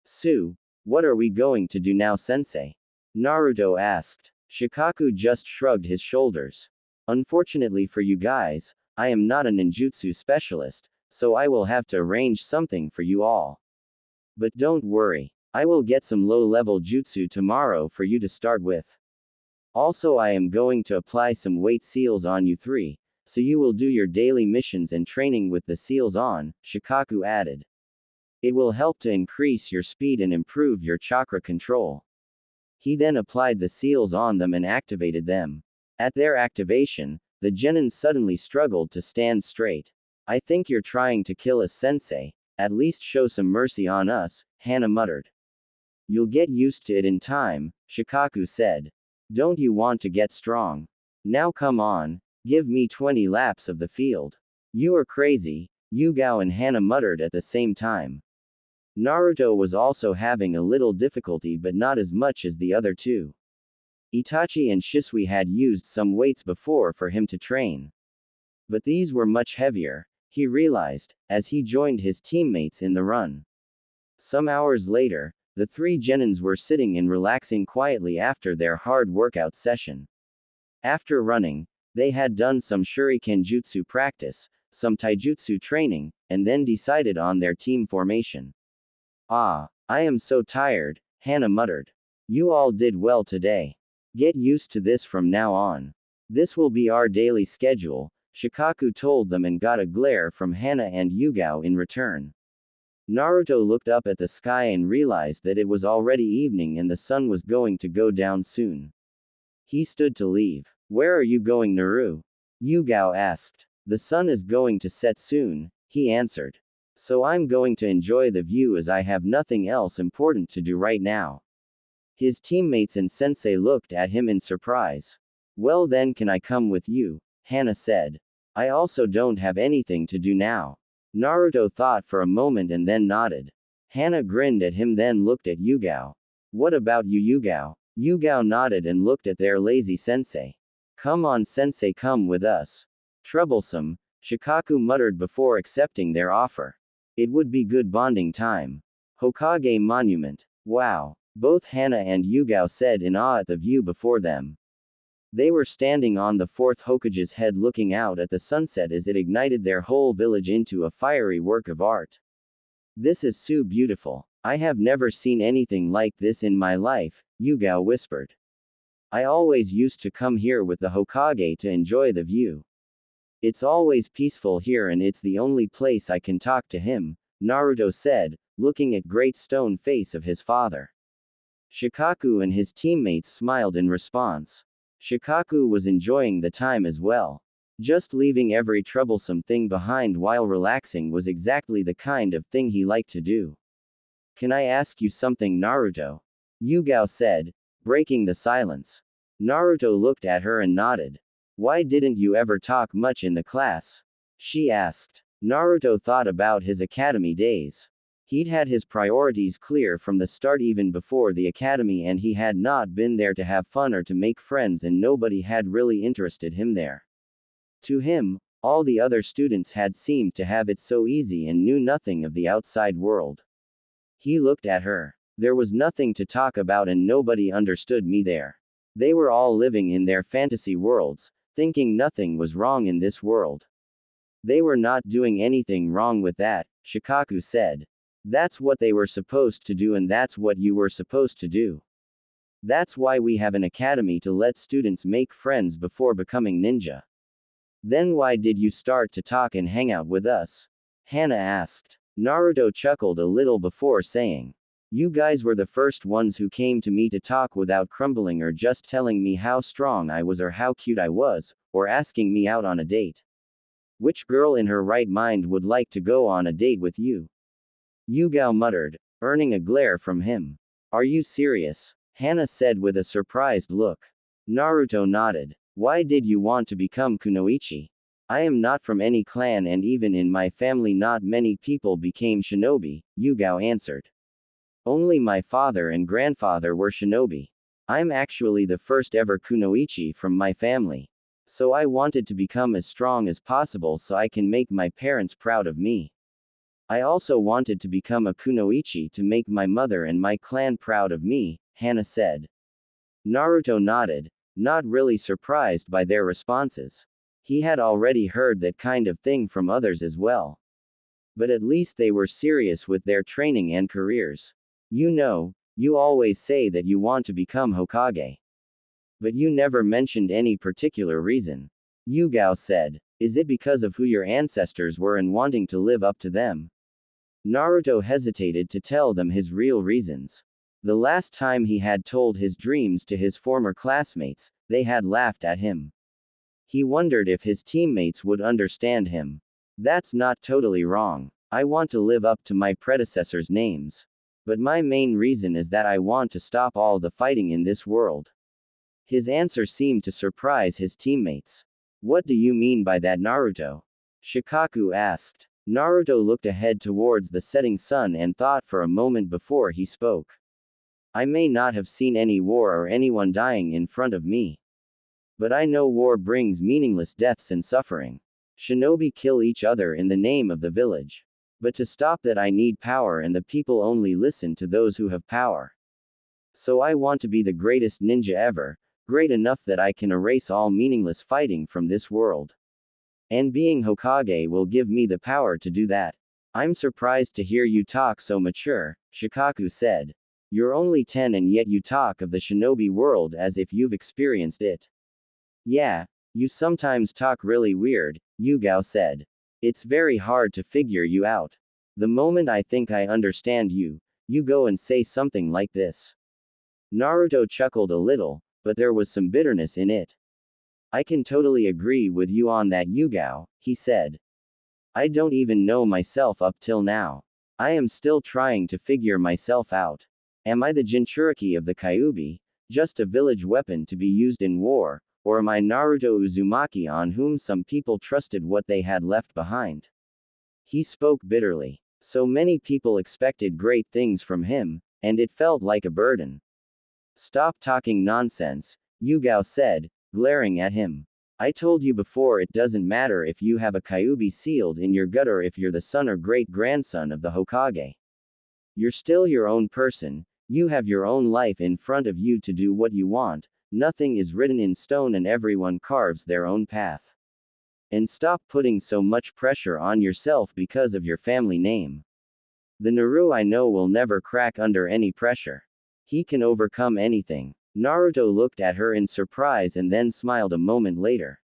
Sue, what are we going to do now, sensei? Naruto asked. Shikaku just shrugged his shoulders. Unfortunately for you guys, I am not a ninjutsu specialist, so I will have to arrange something for you all. But don't worry, I will get some low-level jutsu tomorrow for you to start with. Also, I am going to apply some weight seals on you 3, so you will do your daily missions and training with the seals on, Shikaku added. It will help to increase your speed and improve your chakra control. He then applied the seals on them and activated them. At their activation, the genins suddenly struggled to stand straight. I think you're trying to kill us, sensei. At least show some mercy on us, Hana muttered. You'll get used to it in time, Shikaku said. Don't you want to get strong? Now come on, give me 20 laps of the field. You are crazy, Yugao and Hana muttered at the same time. Naruto was also having a little difficulty but not as much as the other two. Itachi and Shisui had used some weights before for him to train. But these were much heavier, he realized, as he joined his teammates in the run. Some hours later, the three genins were sitting and relaxing quietly after their hard workout session. After running, they had done some shuriken jutsu practice, some taijutsu training, and then decided on their team formation. Ah, I am so tired, Hana muttered. You all did well today. Get used to this from now on. This will be our daily schedule, Shikaku told them and got a glare from Hana and Yugao in return. Naruto looked up at the sky and realized that it was already evening and the sun was going to go down soon. He stood to leave. Where are you going, Naru? Yugao asked. The sun is going to set soon, he answered. So I'm going to enjoy the view as I have nothing else important to do right now. His teammates and sensei looked at him in surprise. Well then, can I come with you? Hana said. I also don't have anything to do now. Naruto thought for a moment and then nodded. Hana grinned at him then looked at Yugao. What about you, Yugao? Yugao nodded and looked at their lazy sensei. Come on, sensei, come with us. Troublesome, Shikaku muttered before accepting their offer. It would be good bonding time. Hokage Monument. Wow. Both Hana and Yugao said in awe at the view before them. They were standing on the fourth Hokage's head looking out at the sunset as it ignited their whole village into a fiery work of art. This is so beautiful. I have never seen anything like this in my life, Yugao whispered. I always used to come here with the Hokage to enjoy the view. It's always peaceful here and it's the only place I can talk to him, Naruto said, looking at great stone face of his father. Shikaku and his teammates smiled in response. Shikaku was enjoying the time as well. Just leaving every troublesome thing behind while relaxing was exactly the kind of thing he liked to do. Can I ask you something, Naruto? Yugao said, breaking the silence. Naruto looked at her and nodded. Why didn't you ever talk much in the class? She asked. Naruto thought about his academy days. He'd had his priorities clear from the start even before the academy and he had not been there to have fun or to make friends and nobody had really interested him there. To him, all the other students had seemed to have it so easy and knew nothing of the outside world. He looked at her. There was nothing to talk about and nobody understood me there. They were all living in their fantasy worlds, thinking nothing was wrong in this world. They were not doing anything wrong with that, Shikaku said. That's what they were supposed to do and that's what you were supposed to do. That's why we have an academy to let students make friends before becoming ninja. Then why did you start to talk and hang out with us? Hana asked. Naruto chuckled a little before saying. You guys were the first ones who came to me to talk without crumbling or just telling me how strong I was or how cute I was, or asking me out on a date. Which girl in her right mind would like to go on a date with you? Yugao muttered, earning a glare from him. Are you serious? Hana said with a surprised look. Naruto nodded. Why did you want to become kunoichi? I am not from any clan and even in my family not many people became shinobi, Yugao answered. Only my father and grandfather were shinobi. I'm actually the first ever kunoichi from my family. So I wanted to become as strong as possible so I can make my parents proud of me. I also wanted to become a kunoichi to make my mother and my clan proud of me, Hana said. Naruto nodded, not really surprised by their responses. He had already heard that kind of thing from others as well. But at least they were serious with their training and careers. You know, you always say that you want to become Hokage. But you never mentioned any particular reason. Yugao said. Is it because of who your ancestors were and wanting to live up to them? Naruto hesitated to tell them his real reasons. The last time he had told his dreams to his former classmates, they had laughed at him. He wondered if his teammates would understand him. That's not totally wrong. I want to live up to my predecessors' names. But my main reason is that I want to stop all the fighting in this world. His answer seemed to surprise his teammates. What do you mean by that, Naruto? Shikaku asked. Naruto looked ahead towards the setting sun and thought for a moment before he spoke. I may not have seen any war or anyone dying in front of me. But I know war brings meaningless deaths and suffering. Shinobi kill each other in the name of the village. But to stop that I need power, and the people only listen to those who have power. So I want to be the greatest ninja ever, great enough that I can erase all meaningless fighting from this world. And being Hokage will give me the power to do that. I'm surprised to hear you talk so mature, Shikaku said. You're only 10 and yet you talk of the shinobi world as if you've experienced it. Yeah, you sometimes talk really weird, Yugao said. It's very hard to figure you out. The moment I think I understand you, you go and say something like this. Naruto chuckled a little, but there was some bitterness in it. I can totally agree with you on that, Yugao, he said. I don't even know myself up till now. I am still trying to figure myself out. Am I the Jinchuriki of the Kyuubi, just a village weapon to be used in war, or am I Naruto Uzumaki on whom some people trusted what they had left behind? He spoke bitterly. So many people expected great things from him, and it felt like a burden. Stop talking nonsense, Yugao said, glaring at him. I told you before, it doesn't matter if you have a Kyuubi sealed in your gut or if you're the son or great-grandson of the Hokage. You're still your own person, you have your own life in front of you to do what you want, nothing is written in stone and everyone carves their own path. And stop putting so much pressure on yourself because of your family name. The Naru I know will never crack under any pressure. He can overcome anything. Naruto looked at her in surprise and then smiled a moment later.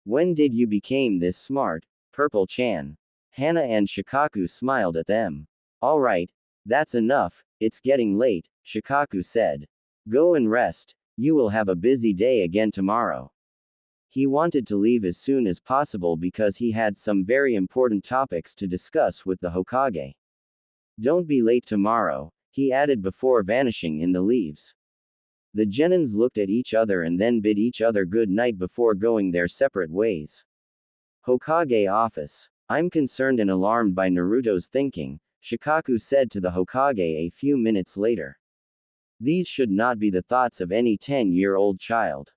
When did you become this smart, Purple-chan? Hana and Shikaku smiled at them. Alright, that's enough, it's getting late, Shikaku said. Go and rest, you will have a busy day again tomorrow. He wanted to leave as soon as possible because he had some very important topics to discuss with the Hokage. Don't be late tomorrow, he added before vanishing in the leaves. The genins looked at each other and then bid each other good night before going their separate ways. Hokage office. I'm concerned and alarmed by Naruto's thinking, Shikaku said to the Hokage a few minutes later. These should not be the thoughts of any 10-year-old child.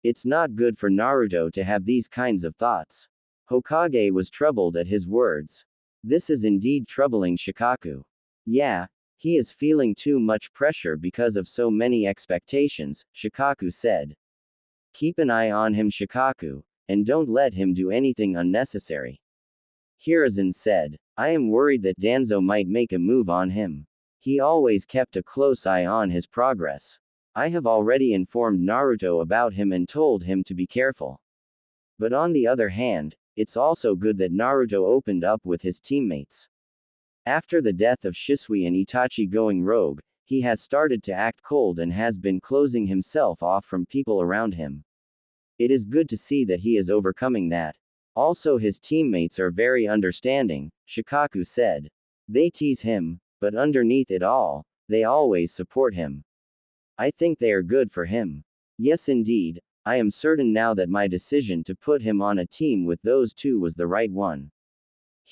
It's not good for Naruto to have these kinds of thoughts. Hokage was troubled at his words. This is indeed troubling Shikaku. Yeah, he is feeling too much pressure because of so many expectations, Shikaku said. Keep an eye on him, Shikaku, and don't let him do anything unnecessary. Hiruzen said. I am worried that Danzo might make a move on him. He always kept a close eye on his progress. I have already informed Naruto about him and told him to be careful. But on the other hand, it's also good that Naruto opened up with his teammates. After the death of Shisui and Itachi going rogue, he has started to act cold and has been closing himself off from people around him. It is good to see that he is overcoming that. Also, his teammates are very understanding, Shikaku said. They tease him, but underneath it all, they always support him. I think they are good for him. Yes, indeed, I am certain now that my decision to put him on a team with those two was the right one.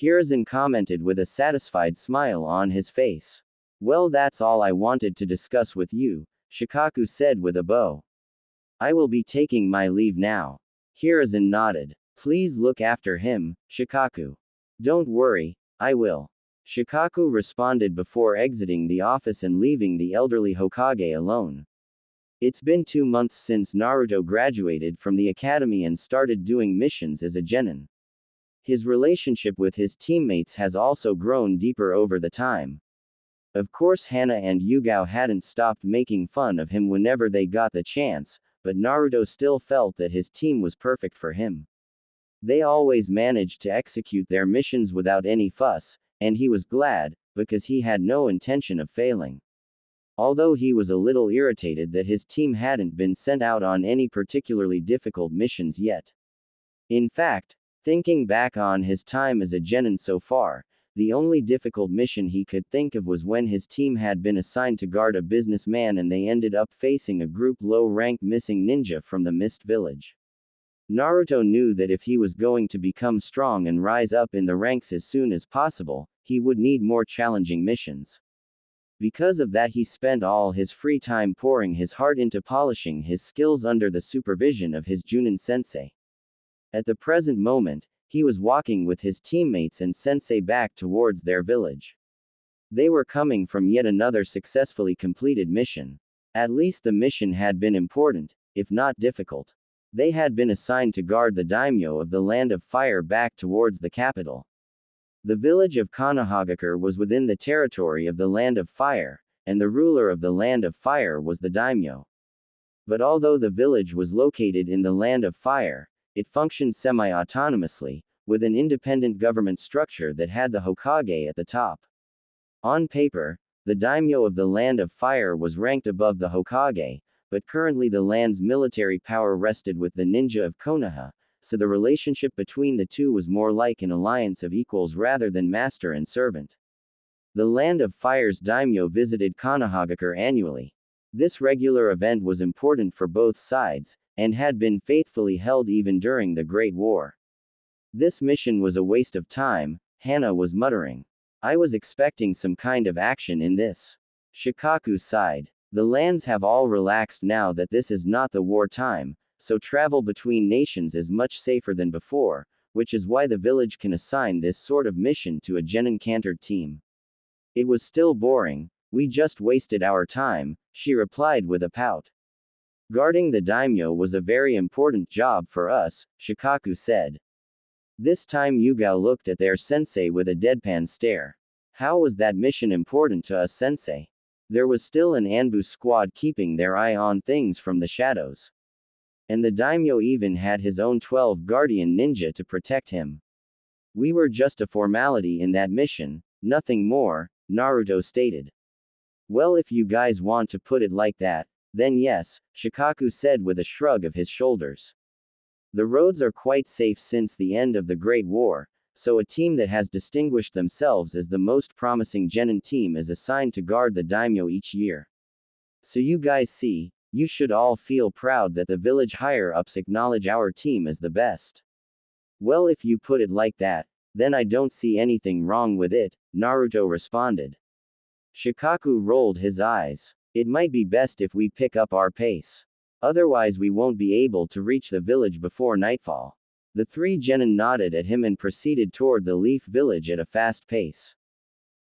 Hiruzen commented with a satisfied smile on his face. Well, that's all I wanted to discuss with you, Shikaku said with a bow. I will be taking my leave now. Hiruzen nodded. Please look after him, Shikaku. Don't worry, I will. Shikaku responded before exiting the office and leaving the elderly Hokage alone. It's been 2 months since Naruto graduated from the academy and started doing missions as a genin. His relationship with his teammates has also grown deeper over the time. Of course, Hana and Yugao hadn't stopped making fun of him whenever they got the chance, but Naruto still felt that his team was perfect for him. They always managed to execute their missions without any fuss, and he was glad, because he had no intention of failing. Although he was a little irritated that his team hadn't been sent out on any particularly difficult missions yet. In fact, thinking back on his time as a genin so far, the only difficult mission he could think of was when his team had been assigned to guard a businessman and they ended up facing a group low-rank missing ninja from the Mist Village. Naruto knew that if he was going to become strong and rise up in the ranks as soon as possible, he would need more challenging missions. Because of that, he spent all his free time pouring his heart into polishing his skills under the supervision of his Junin sensei. At the present moment, he was walking with his teammates and sensei back towards their village. They were coming from yet another successfully completed mission. At least the mission had been important, if not difficult. They had been assigned to guard the daimyo of the Land of Fire back towards the capital. The village of Konohagakure was within the territory of the Land of Fire, and the ruler of the Land of Fire was the daimyo. But although the village was located in the Land of Fire, it functioned semi-autonomously, with an independent government structure that had the Hokage at the top. On paper, the daimyo of the Land of Fire was ranked above the Hokage, but currently the land's military power rested with the ninja of Konoha, so the relationship between the two was more like an alliance of equals rather than master and servant. The Land of Fire's daimyo visited Konohagakure annually. This regular event was important for both sides, and had been faithfully held even during the Great War. This mission was a waste of time, Hana was muttering. I was expecting some kind of action in this. Shikaku sighed. The lands have all relaxed now that this is not the war time, so travel between nations is much safer than before, which is why the village can assign this sort of mission to a genin-cantered team. It was still boring, we just wasted our time, she replied with a pout. Guarding the daimyo was a very important job for us, Shikaku said. This time Yugao looked at their sensei with a deadpan stare. How was that mission important to us, sensei? There was still an Anbu squad keeping their eye on things from the shadows. And the daimyo even had his own 12 guardian ninja to protect him. We were just a formality in that mission, nothing more, Naruto stated. Well, if you guys want to put it like that, then yes, Shikaku said with a shrug of his shoulders. The roads are quite safe since the end of the Great War, so a team that has distinguished themselves as the most promising genin team is assigned to guard the daimyo each year. So you guys see, you should all feel proud that the village higher-ups acknowledge our team as the best. Well, if you put it like that, then I don't see anything wrong with it, Naruto responded. Shikaku rolled his eyes. It might be best if we pick up our pace. Otherwise we won't be able to reach the village before nightfall. The three genin nodded at him and proceeded toward the Leaf Village at a fast pace.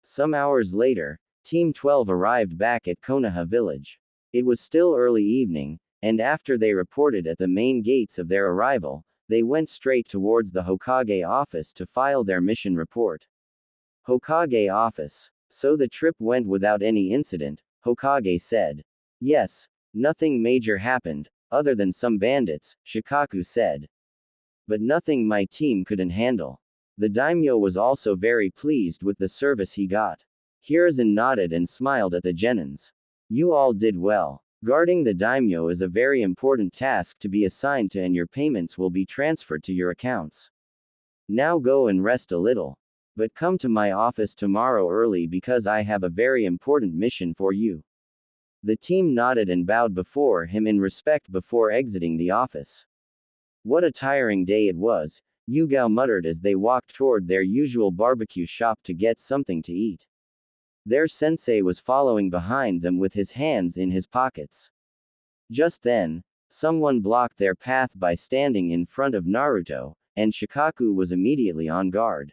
Some hours later, Team 12 arrived back at Konoha Village. It was still early evening, and after they reported at the main gates of their arrival, they went straight towards the Hokage office to file their mission report. Hokage office. So the trip went without any incident, Hokage said. Yes, nothing major happened, other than some bandits, Shikaku said. But nothing my team couldn't handle. The daimyo was also very pleased with the service he got. Hiruzen nodded and smiled at the genins. You all did well. Guarding the daimyo is a very important task to be assigned to, and your payments will be transferred to your accounts. Now go and rest a little. But come to my office tomorrow early because I have a very important mission for you. The team nodded and bowed before him in respect before exiting the office. What a tiring day it was, Yugao muttered as they walked toward their usual barbecue shop to get something to eat. Their sensei was following behind them with his hands in his pockets. Just then, someone blocked their path by standing in front of Naruto, and Shikaku was immediately on guard.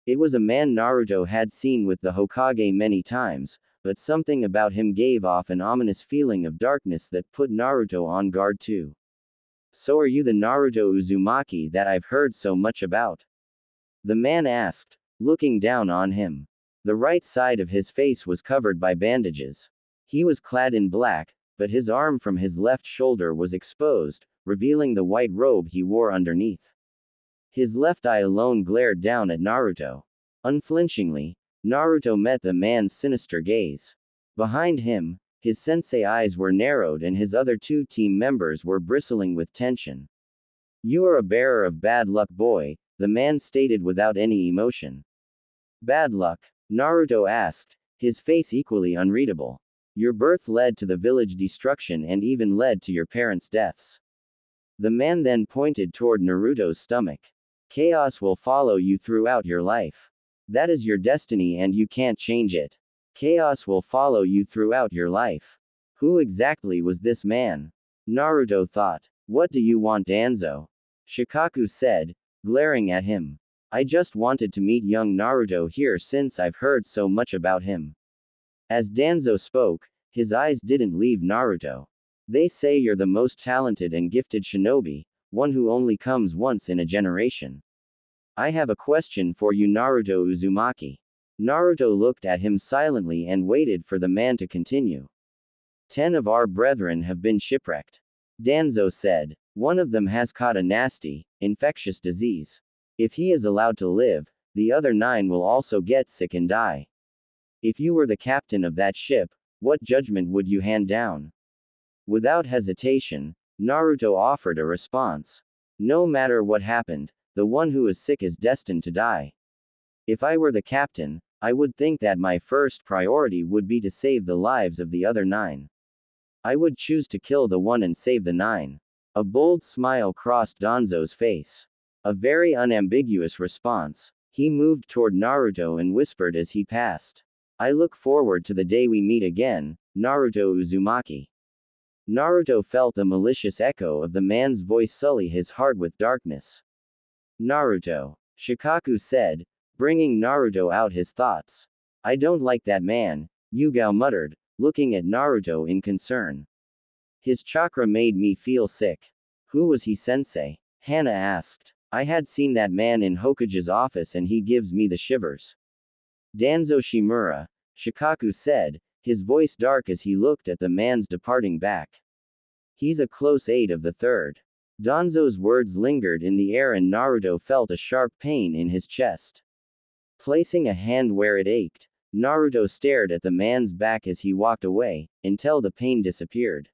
It was a man Naruto had seen with the Hokage many times, but something about him gave off an ominous feeling of darkness that put Naruto on guard too. So are you the Naruto Uzumaki that I've heard so much about? The man asked, looking down on him. The right side of his face was covered by bandages. He was clad in black, but his arm from his left shoulder was exposed, revealing the white robe he wore underneath. His left eye alone glared down at Naruto. Unflinchingly, Naruto met the man's sinister gaze. Behind him, his sensei eyes were narrowed and his other two team members were bristling with tension. "You are a bearer of bad luck, boy," the man stated without any emotion. "Bad luck?" Naruto asked, his face equally unreadable. "Your birth led to the village destruction and even led to your parents' deaths." The man then pointed toward Naruto's stomach. "Chaos will follow you throughout your life. That is your destiny and you can't change it. Chaos will follow you throughout your life." Who exactly was this man? Naruto thought. "What do you want, Danzo?" Shikaku said, glaring at him. "I just wanted to meet young Naruto here since I've heard so much about him." As Danzo spoke, his eyes didn't leave Naruto. "They say you're the most talented and gifted shinobi, one who only comes once in a generation. I have a question for you, Naruto Uzumaki." Naruto looked at him silently and waited for the man to continue. 10 of our brethren have been shipwrecked," Danzo said. "One of them has caught a nasty, infectious disease. If he is allowed to live, the other 9 will also get sick and die. If you were the captain of that ship, what judgment would you hand down?" Without hesitation, Naruto offered a response. "No matter what happened, the one who is sick is destined to die. If I were the captain, I would think that my first priority would be to save the lives of the other 9. I would choose to kill the one and save the 9. A bold smile crossed Danzo's face. A very unambiguous response. He moved toward Naruto and whispered as he passed. "I look forward to the day we meet again, Naruto Uzumaki." Naruto felt the malicious echo of the man's voice sully his heart with darkness. "Naruto," Shikaku said, bringing Naruto out his thoughts. "I don't like that man," Yugao muttered, looking at Naruto in concern. "His chakra made me feel sick." "Who was he, sensei?" Hana asked. "I had seen that man in Hokage's office and he gives me the shivers." "Danzo Shimura," Shikaku said, his voice dark as he looked at the man's departing back. "He's a close aide of the 3rd. Danzo's words lingered in the air and Naruto felt a sharp pain in his chest. Placing a hand where it ached, Naruto stared at the man's back as he walked away, until the pain disappeared.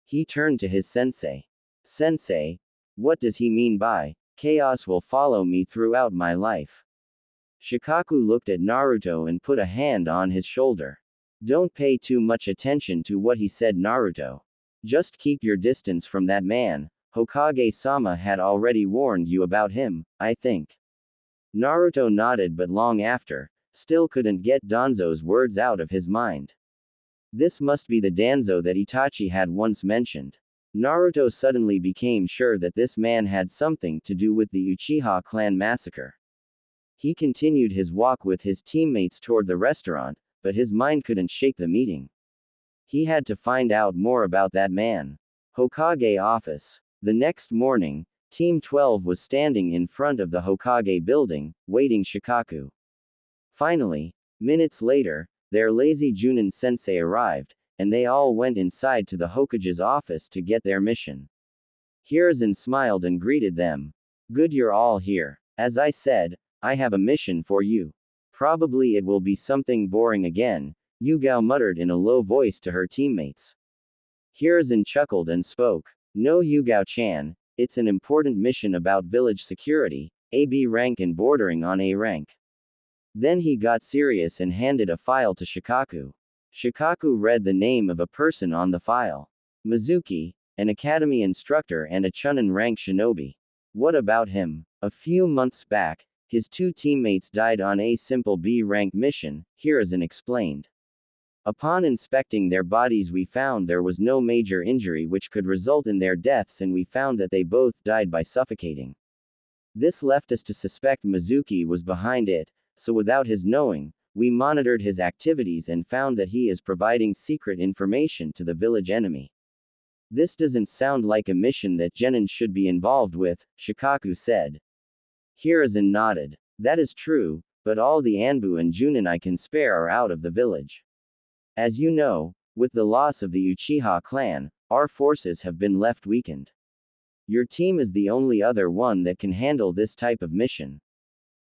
He turned to his sensei. "Sensei, what does he mean by, chaos will follow me throughout my life?" Shikaku looked at Naruto and put a hand on his shoulder. "Don't pay too much attention to what he said, Naruto. Just keep your distance from that man. Hokage-sama had already warned you about him, I think." Naruto nodded, but long after, still couldn't get Danzo's words out of his mind. This must be the Danzo that Itachi had once mentioned. Naruto suddenly became sure that this man had something to do with the Uchiha clan massacre. He continued his walk with his teammates toward the restaurant, but his mind couldn't shake the meeting. He had to find out more about that man. Hokage office. The next morning, Team 12 was standing in front of the Hokage building, waiting Shikaku. Finally, minutes later, their lazy Junin sensei arrived, and they all went inside to the Hokage's office to get their mission. Hiruzen smiled and greeted them. "Good, you're all here. As I said, I have a mission for you. Probably it will be something boring again," Yugao muttered in a low voice to her teammates. Hiruzen chuckled and spoke. "No, Yugao-chan, it's an important mission about village security, AB rank and bordering on A rank." Then he got serious and handed a file to Shikaku. Shikaku read the name of a person on the file. Mizuki, an academy instructor and a Chunin rank shinobi. What about him? A few months back, his 2 teammates died on a simple B rank mission, Hiruzen explained. Upon inspecting their bodies, we found there was no major injury which could result in their deaths, and we found that they both died by suffocating. This left us to suspect Mizuki was behind it, so without his knowing, we monitored his activities and found that he is providing secret information to the village enemy. This doesn't sound like a mission that genin should be involved with, Shikaku said. Hiruzen nodded. That is true, but all the Anbu and Junin I can spare are out of the village. As you know, with the loss of the Uchiha clan, our forces have been left weakened. Your team is the only other one that can handle this type of mission.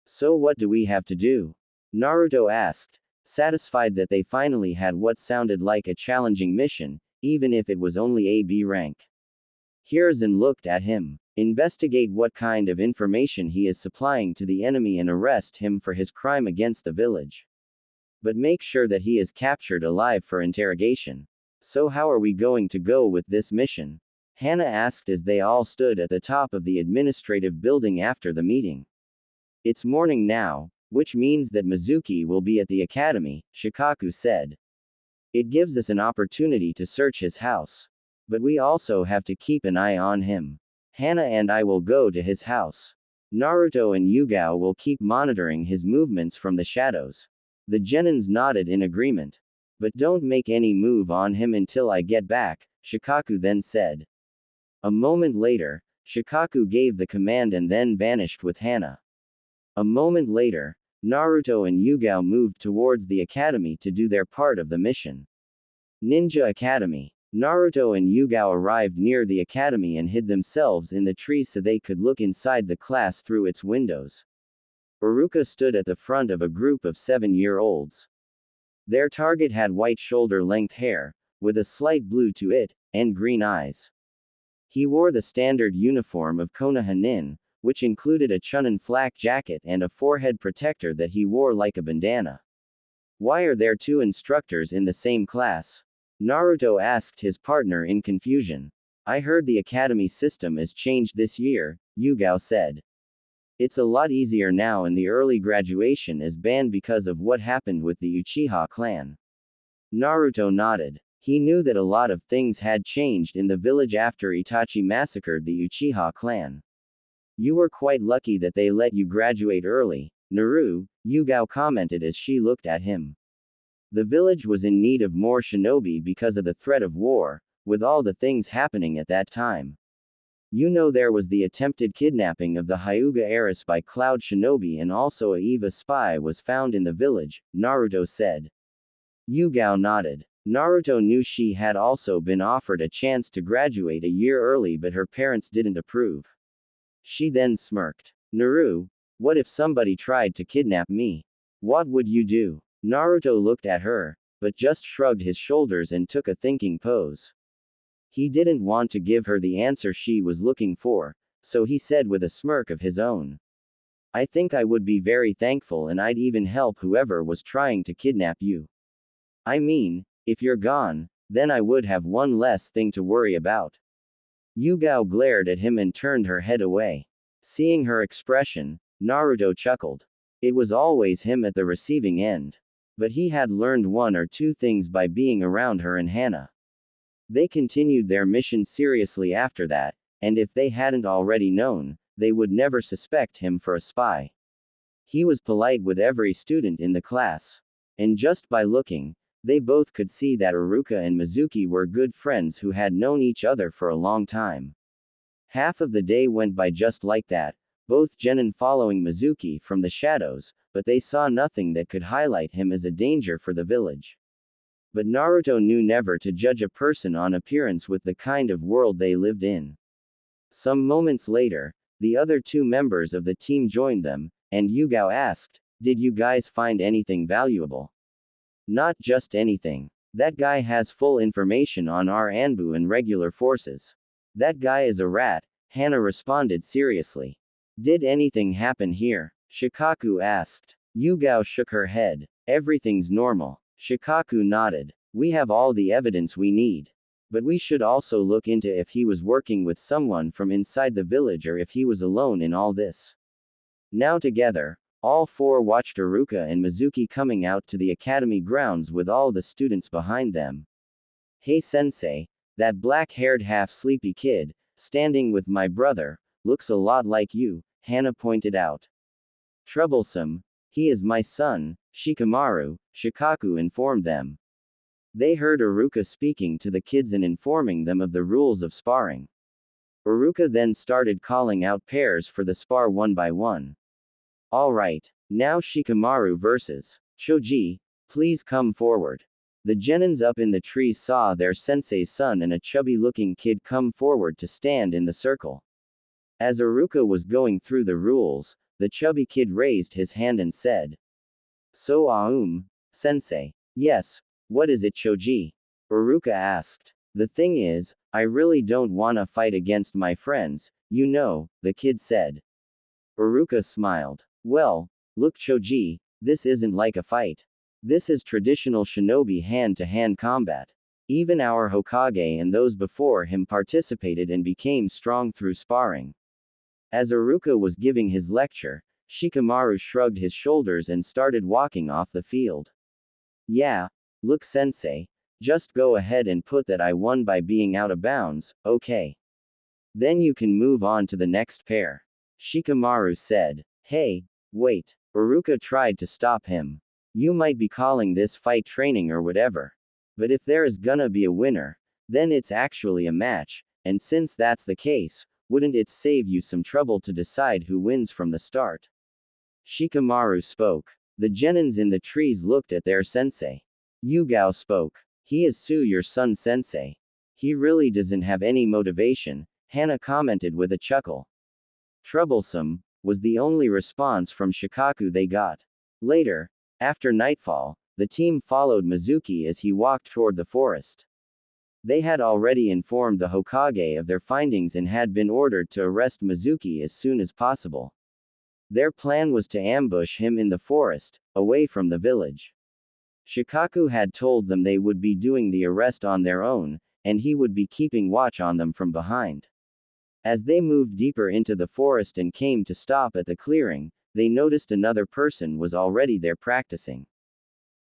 So what do we have to do? Naruto asked, satisfied that they finally had what sounded like a challenging mission, even if it was only a B rank. Hiruzen looked at him. Investigate what kind of information he is supplying to the enemy and arrest him for his crime against the village. But make sure that he is captured alive for interrogation. So how are we going to go with this mission? Hana asked as they all stood at the top of the administrative building after the meeting. It's morning now, which means that Mizuki will be at the academy, Shikaku said. It gives us an opportunity to search his house. But we also have to keep an eye on him. Hana and I will go to his house. Naruto and Yugao will keep monitoring his movements from the shadows. The genins nodded in agreement. But don't make any move on him until I get back, Shikaku then said. A moment later, Shikaku gave the command and then vanished with Hana. A moment later, Naruto and Yugao moved towards the academy to do their part of the mission. Ninja Academy. Naruto and Yugao arrived near the academy and hid themselves in the trees so they could look inside the class through its windows. Iruka stood at the front of a group of 7-year-olds. Their target had white shoulder-length hair, with a slight blue to it, and green eyes. He wore the standard uniform of Konoha-nin, which included a Chunin flak jacket and a forehead protector that he wore like a bandana. Why are there two instructors in the same class? Naruto asked his partner in confusion. I heard the academy system is changed this year, Yugao said. It's a lot easier now and the early graduation is banned because of what happened with the Uchiha clan. Naruto nodded. He knew that a lot of things had changed in the village after Itachi massacred the Uchiha clan. You were quite lucky that they let you graduate early, Naru, Yugao commented as she looked at him. The village was in need of more shinobi because of the threat of war, with all the things happening at that time. You know there was the attempted kidnapping of the Hyuga heiress by Cloud Shinobi and also a Eva spy was found in the village, Naruto said. Yugao nodded. Naruto knew she had also been offered a chance to graduate a year early but her parents didn't approve. She then smirked. Naru, what if somebody tried to kidnap me? What would you do? Naruto looked at her, but just shrugged his shoulders and took a thinking pose. He didn't want to give her the answer she was looking for, so he said with a smirk of his own. I think I would be very thankful and I'd even help whoever was trying to kidnap you. I mean, if you're gone, then I would have one less thing to worry about. Yugao glared at him and turned her head away. Seeing her expression, Naruto chuckled. It was always him at the receiving end. But he had learned one or two things by being around her and Hana. They continued their mission seriously after that, and if they hadn't already known, they would never suspect him for a spy. He was polite with every student in the class. And just by looking, they both could see that Iruka and Mizuki were good friends who had known each other for a long time. Half of the day went by just like that, both genin following Mizuki from the shadows, but they saw nothing that could highlight him as a danger for the village. But Naruto knew never to judge a person on appearance with the kind of world they lived in. Some moments later, the other two members of the team joined them, and Yugao asked, Did you guys find anything valuable? Not just anything. That guy has full information on our Anbu and regular forces. That guy is a rat, Hana responded seriously. Did anything happen here? Shikaku asked. Yugao shook her head. Everything's normal. Shikaku nodded. We have all the evidence we need. But we should also look into if he was working with someone from inside the village or if he was alone in all this. Now together, all four watched Iruka and Mizuki coming out to the academy grounds with all the students behind them. Hey sensei, that black-haired half-sleepy kid, standing with my brother, looks a lot like you, Hana pointed out. Troublesome. He is my son, Shikamaru, Shikaku informed them. They heard Iruka speaking to the kids and informing them of the rules of sparring. Iruka then started calling out pairs for the spar one by one. Alright, now Shikamaru versus Choji, please come forward. The genins up in the trees saw their sensei's son and a chubby-looking kid come forward to stand in the circle. As Iruka was going through the rules, the chubby kid raised his hand and said, "So sensei." "Yes, what is it, Choji?" Iruka asked. "The thing is, I really don't wanna fight against my friends, you know," the kid said. Iruka smiled. "Well, look Choji, this isn't like a fight. This is traditional shinobi hand-to-hand combat. Even our Hokage and those before him participated and became strong through sparring." As Iruka was giving his lecture, Shikamaru shrugged his shoulders and started walking off the field. "Yeah, look sensei, just go ahead and put that I won by being out of bounds, okay? Then you can move on to the next pair," Shikamaru said. "Hey, wait." Iruka tried to stop him. "You might be calling this fight training or whatever. But if there is gonna be a winner, then it's actually a match, and since that's the case, wouldn't it save you some trouble to decide who wins from the start?" Shikamaru spoke. The genins in the trees looked at their sensei. Yugao spoke. "He is your son sensei. He really doesn't have any motivation," Hana commented with a chuckle. "Troublesome," was the only response from Shikaku they got. Later, after nightfall, the team followed Mizuki as he walked toward the forest. They had already informed the Hokage of their findings and had been ordered to arrest Mizuki as soon as possible. Their plan was to ambush him in the forest, away from the village. Shikaku had told them they would be doing the arrest on their own, and he would be keeping watch on them from behind. As they moved deeper into the forest and came to stop at the clearing, they noticed another person was already there practicing.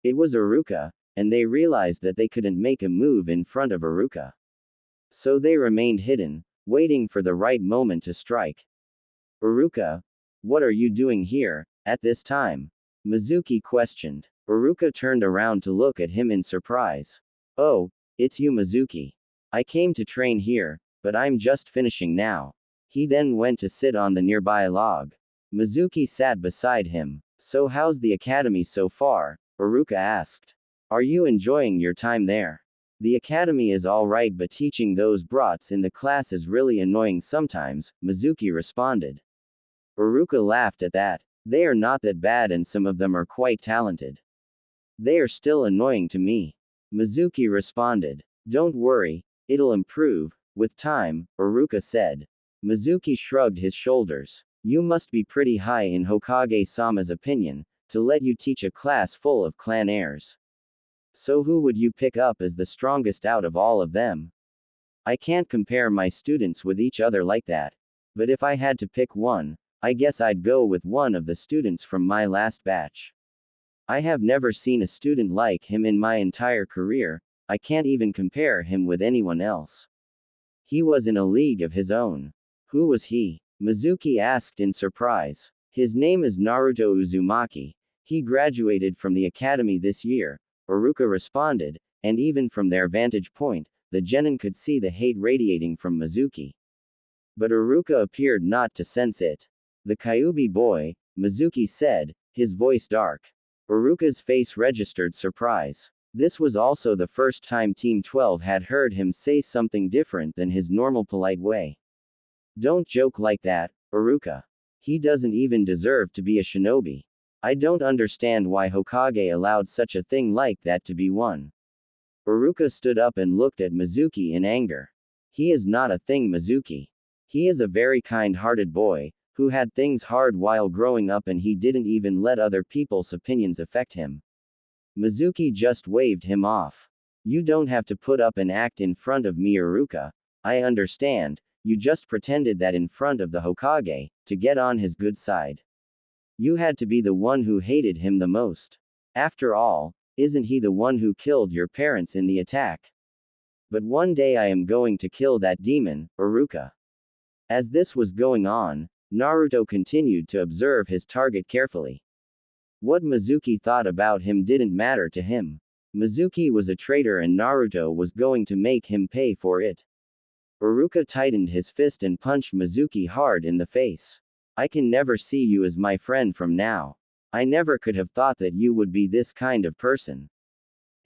It was Iruka, and they realized that they couldn't make a move in front of Iruka. So they remained hidden, waiting for the right moment to strike. "Iruka, what are you doing here, at this time?" Mizuki questioned. Iruka turned around to look at him in surprise. "Oh, it's you Mizuki. I came to train here, but I'm just finishing now." He then went to sit on the nearby log. Mizuki sat beside him. "So how's the academy so far?" Iruka asked. "Are you enjoying your time there?" "The academy is alright, but teaching those brats in the class is really annoying sometimes," Mizuki responded. Iruka laughed at that. "They are not that bad and some of them are quite talented. They are still annoying to me," Mizuki responded. "Don't worry, it'll improve, with time," Iruka said. Mizuki shrugged his shoulders. "You must be pretty high in Hokage-sama's opinion, to let you teach a class full of clan heirs. So who would you pick up as the strongest out of all of them?" "I can't compare my students with each other like that. But if I had to pick one, I guess I'd go with one of the students from my last batch. I have never seen a student like him in my entire career, I can't even compare him with anyone else. He was in a league of his own." "Who was he?" Mizuki asked in surprise. "His name is Naruto Uzumaki. He graduated from the academy this year," Iruka responded, and even from their vantage point, the genin could see the hate radiating from Mizuki. But Iruka appeared not to sense it. "The Kyuubi boy," Mizuki said, his voice dark. Iruka's face registered surprise. This was also the first time Team 12 had heard him say something different than his normal polite way. "Don't joke like that, Iruka. He doesn't even deserve to be a shinobi. I don't understand why Hokage allowed such a thing like that to be won." Iruka stood up and looked at Mizuki in anger. "He is not a thing, Mizuki. He is a very kind-hearted boy, who had things hard while growing up, and he didn't even let other people's opinions affect him." Mizuki just waved him off. "You don't have to put up an act in front of me, Iruka. I understand, you just pretended that in front of the Hokage, to get on his good side. You had to be the one who hated him the most. After all, isn't he the one who killed your parents in the attack? But one day I am going to kill that demon, Iruka." As this was going on, Naruto continued to observe his target carefully. What Mizuki thought about him didn't matter to him. Mizuki was a traitor and Naruto was going to make him pay for it. Iruka tightened his fist and punched Mizuki hard in the face. "I can never see you as my friend from now. I never could have thought that you would be this kind of person.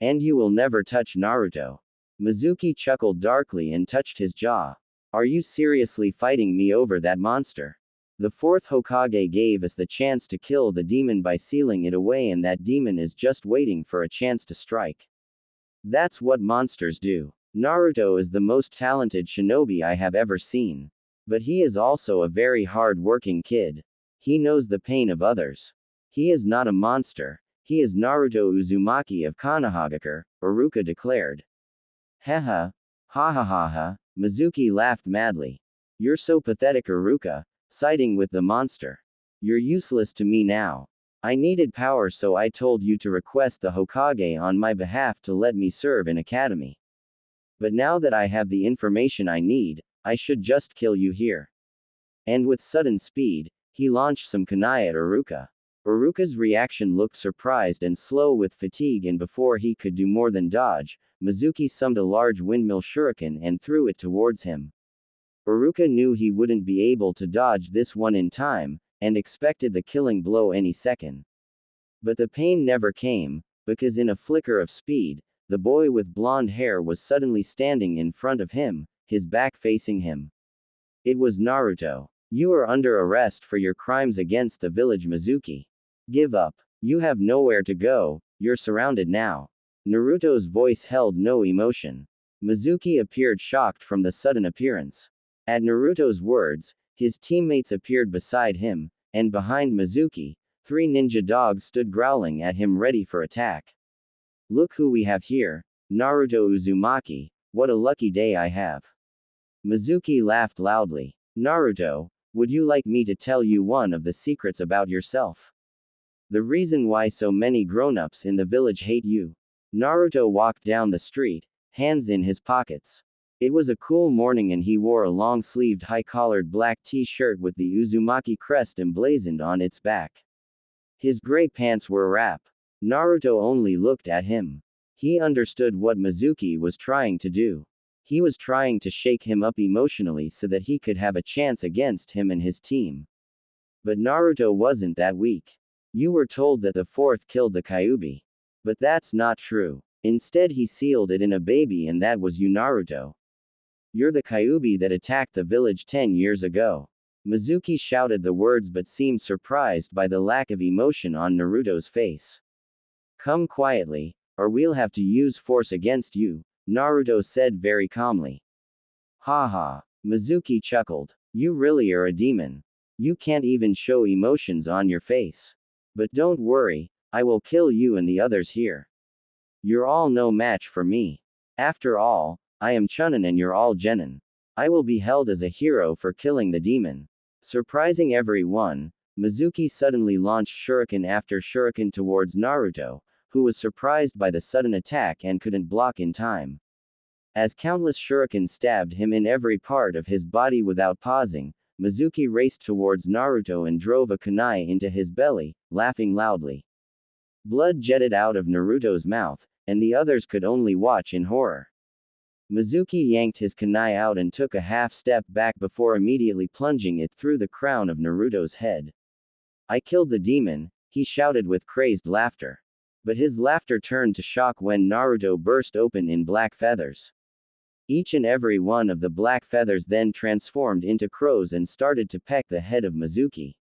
And you will never touch Naruto." Mizuki chuckled darkly and touched his jaw. Are you seriously fighting me over that monster? The fourth Hokage gave us the chance to kill the demon by sealing it away, and that demon is just waiting for a chance to strike. That's what monsters do. Naruto is the most talented shinobi I have ever seen. But he is also a very hard-working kid. He knows the pain of others. He is not a monster. He is Naruto Uzumaki of Konohagakure, Iruka declared. Haha. Ha ha ha ha. Mizuki laughed madly. You're so pathetic, Iruka, siding with the monster. You're useless to me now. I needed power, so I told you to request the Hokage on my behalf to let me serve in academy. But now that I have the information I need, I should just kill you here. And with sudden speed, he launched some kunai at Iruka. Iruka's reaction looked surprised and slow with fatigue, and before he could do more than dodge, Mizuki summoned a large windmill shuriken and threw it towards him. Iruka knew he wouldn't be able to dodge this one in time, and expected the killing blow any second. But the pain never came, because in a flicker of speed, the boy with blonde hair was suddenly standing in front of him, his back facing him. It was Naruto. You are under arrest for your crimes against the village, Mizuki. Give up. You have nowhere to go, you're surrounded now. Naruto's voice held no emotion. Mizuki appeared shocked from the sudden appearance. At Naruto's words, his teammates appeared beside him, and behind Mizuki, 3 ninja dogs stood growling at him ready for attack. Look who we have here, Naruto Uzumaki, what a lucky day I have. Mizuki laughed loudly. Naruto, would you like me to tell you one of the secrets about yourself? The reason why so many grown-ups in the village hate you. Naruto walked down the street, hands in his pockets. It was a cool morning and he wore a long-sleeved high-collared black t-shirt with the Uzumaki crest emblazoned on its back. His gray pants were wrap. Naruto only looked at him. He understood what Mizuki was trying to do. He was trying to shake him up emotionally so that he could have a chance against him and his team. But Naruto wasn't that weak. You were told that the fourth killed the Kyuubi. But that's not true. Instead he sealed it in a baby, and that was you, Naruto. You're the Kyuubi that attacked the village 10 years ago. Mizuki shouted the words but seemed surprised by the lack of emotion on Naruto's face. Come quietly, or we'll have to use force against you, Naruto said very calmly. Haha. Mizuki chuckled. You really are a demon. You can't even show emotions on your face. But don't worry, I will kill you and the others here. You're all no match for me. After all, I am Chunin and you're all Genin. I will be held as a hero for killing the demon. Surprising everyone, Mizuki suddenly launched shuriken after shuriken towards Naruto, who was surprised by the sudden attack and couldn't block in time. As countless shuriken stabbed him in every part of his body without pausing, Mizuki raced towards Naruto and drove a kunai into his belly, laughing loudly. Blood jetted out of Naruto's mouth, and the others could only watch in horror. Mizuki yanked his kunai out and took a half step back before immediately plunging it through the crown of Naruto's head. I killed the demon, he shouted with crazed laughter. But his laughter turned to shock when Naruto burst open in black feathers. Each and every one of the black feathers then transformed into crows and started to peck the head of Mizuki.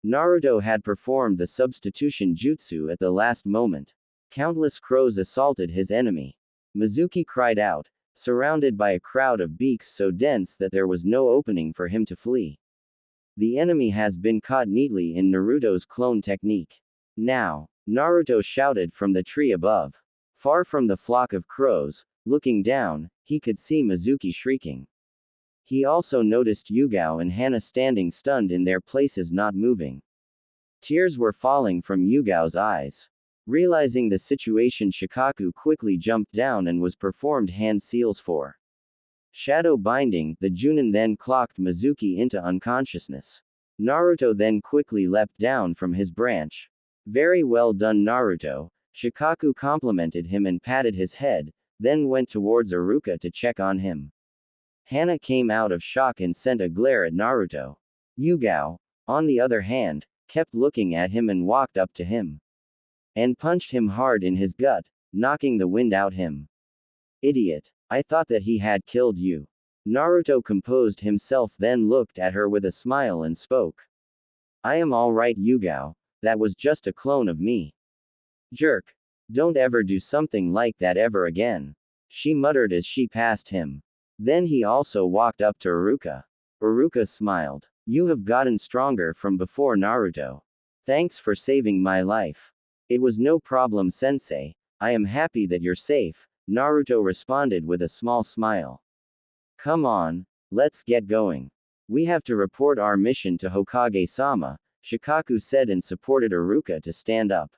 Naruto had performed the substitution jutsu at the last moment. Countless crows assaulted his enemy. Mizuki cried out, surrounded by a crowd of beaks so dense that there was no opening for him to flee. The enemy has been caught neatly in Naruto's clone technique. Now, Naruto shouted from the tree above. Far from the flock of crows, looking down, he could see Mizuki shrieking. He also noticed Yugao and Hana standing stunned in their places, not moving. Tears were falling from Yugao's eyes. Realizing the situation, Shikaku quickly jumped down and was performed hand seals for shadow binding. The Junin then clocked Mizuki into unconsciousness. Naruto then quickly leapt down from his branch. Very well done, Naruto. Shikaku complimented him and patted his head, then went towards Iruka to check on him. Hana came out of shock and sent a glare at Naruto. Yugao, on the other hand, kept looking at him and walked up to him and punched him hard in his gut, knocking the wind out him. Idiot. I thought that he had killed you. Naruto composed himself, then looked at her with a smile and spoke. I am alright, Yugao. That was just a clone of me. Jerk. Don't ever do something like that ever again. She muttered as she passed him. Then he also walked up to Iruka. Iruka smiled. You have gotten stronger from before, Naruto. Thanks for saving my life. It was no problem, sensei. I am happy that you're safe, Naruto responded with a small smile. Come on, let's get going. We have to report our mission to Hokage-sama, Shikaku said and supported Iruka to stand up.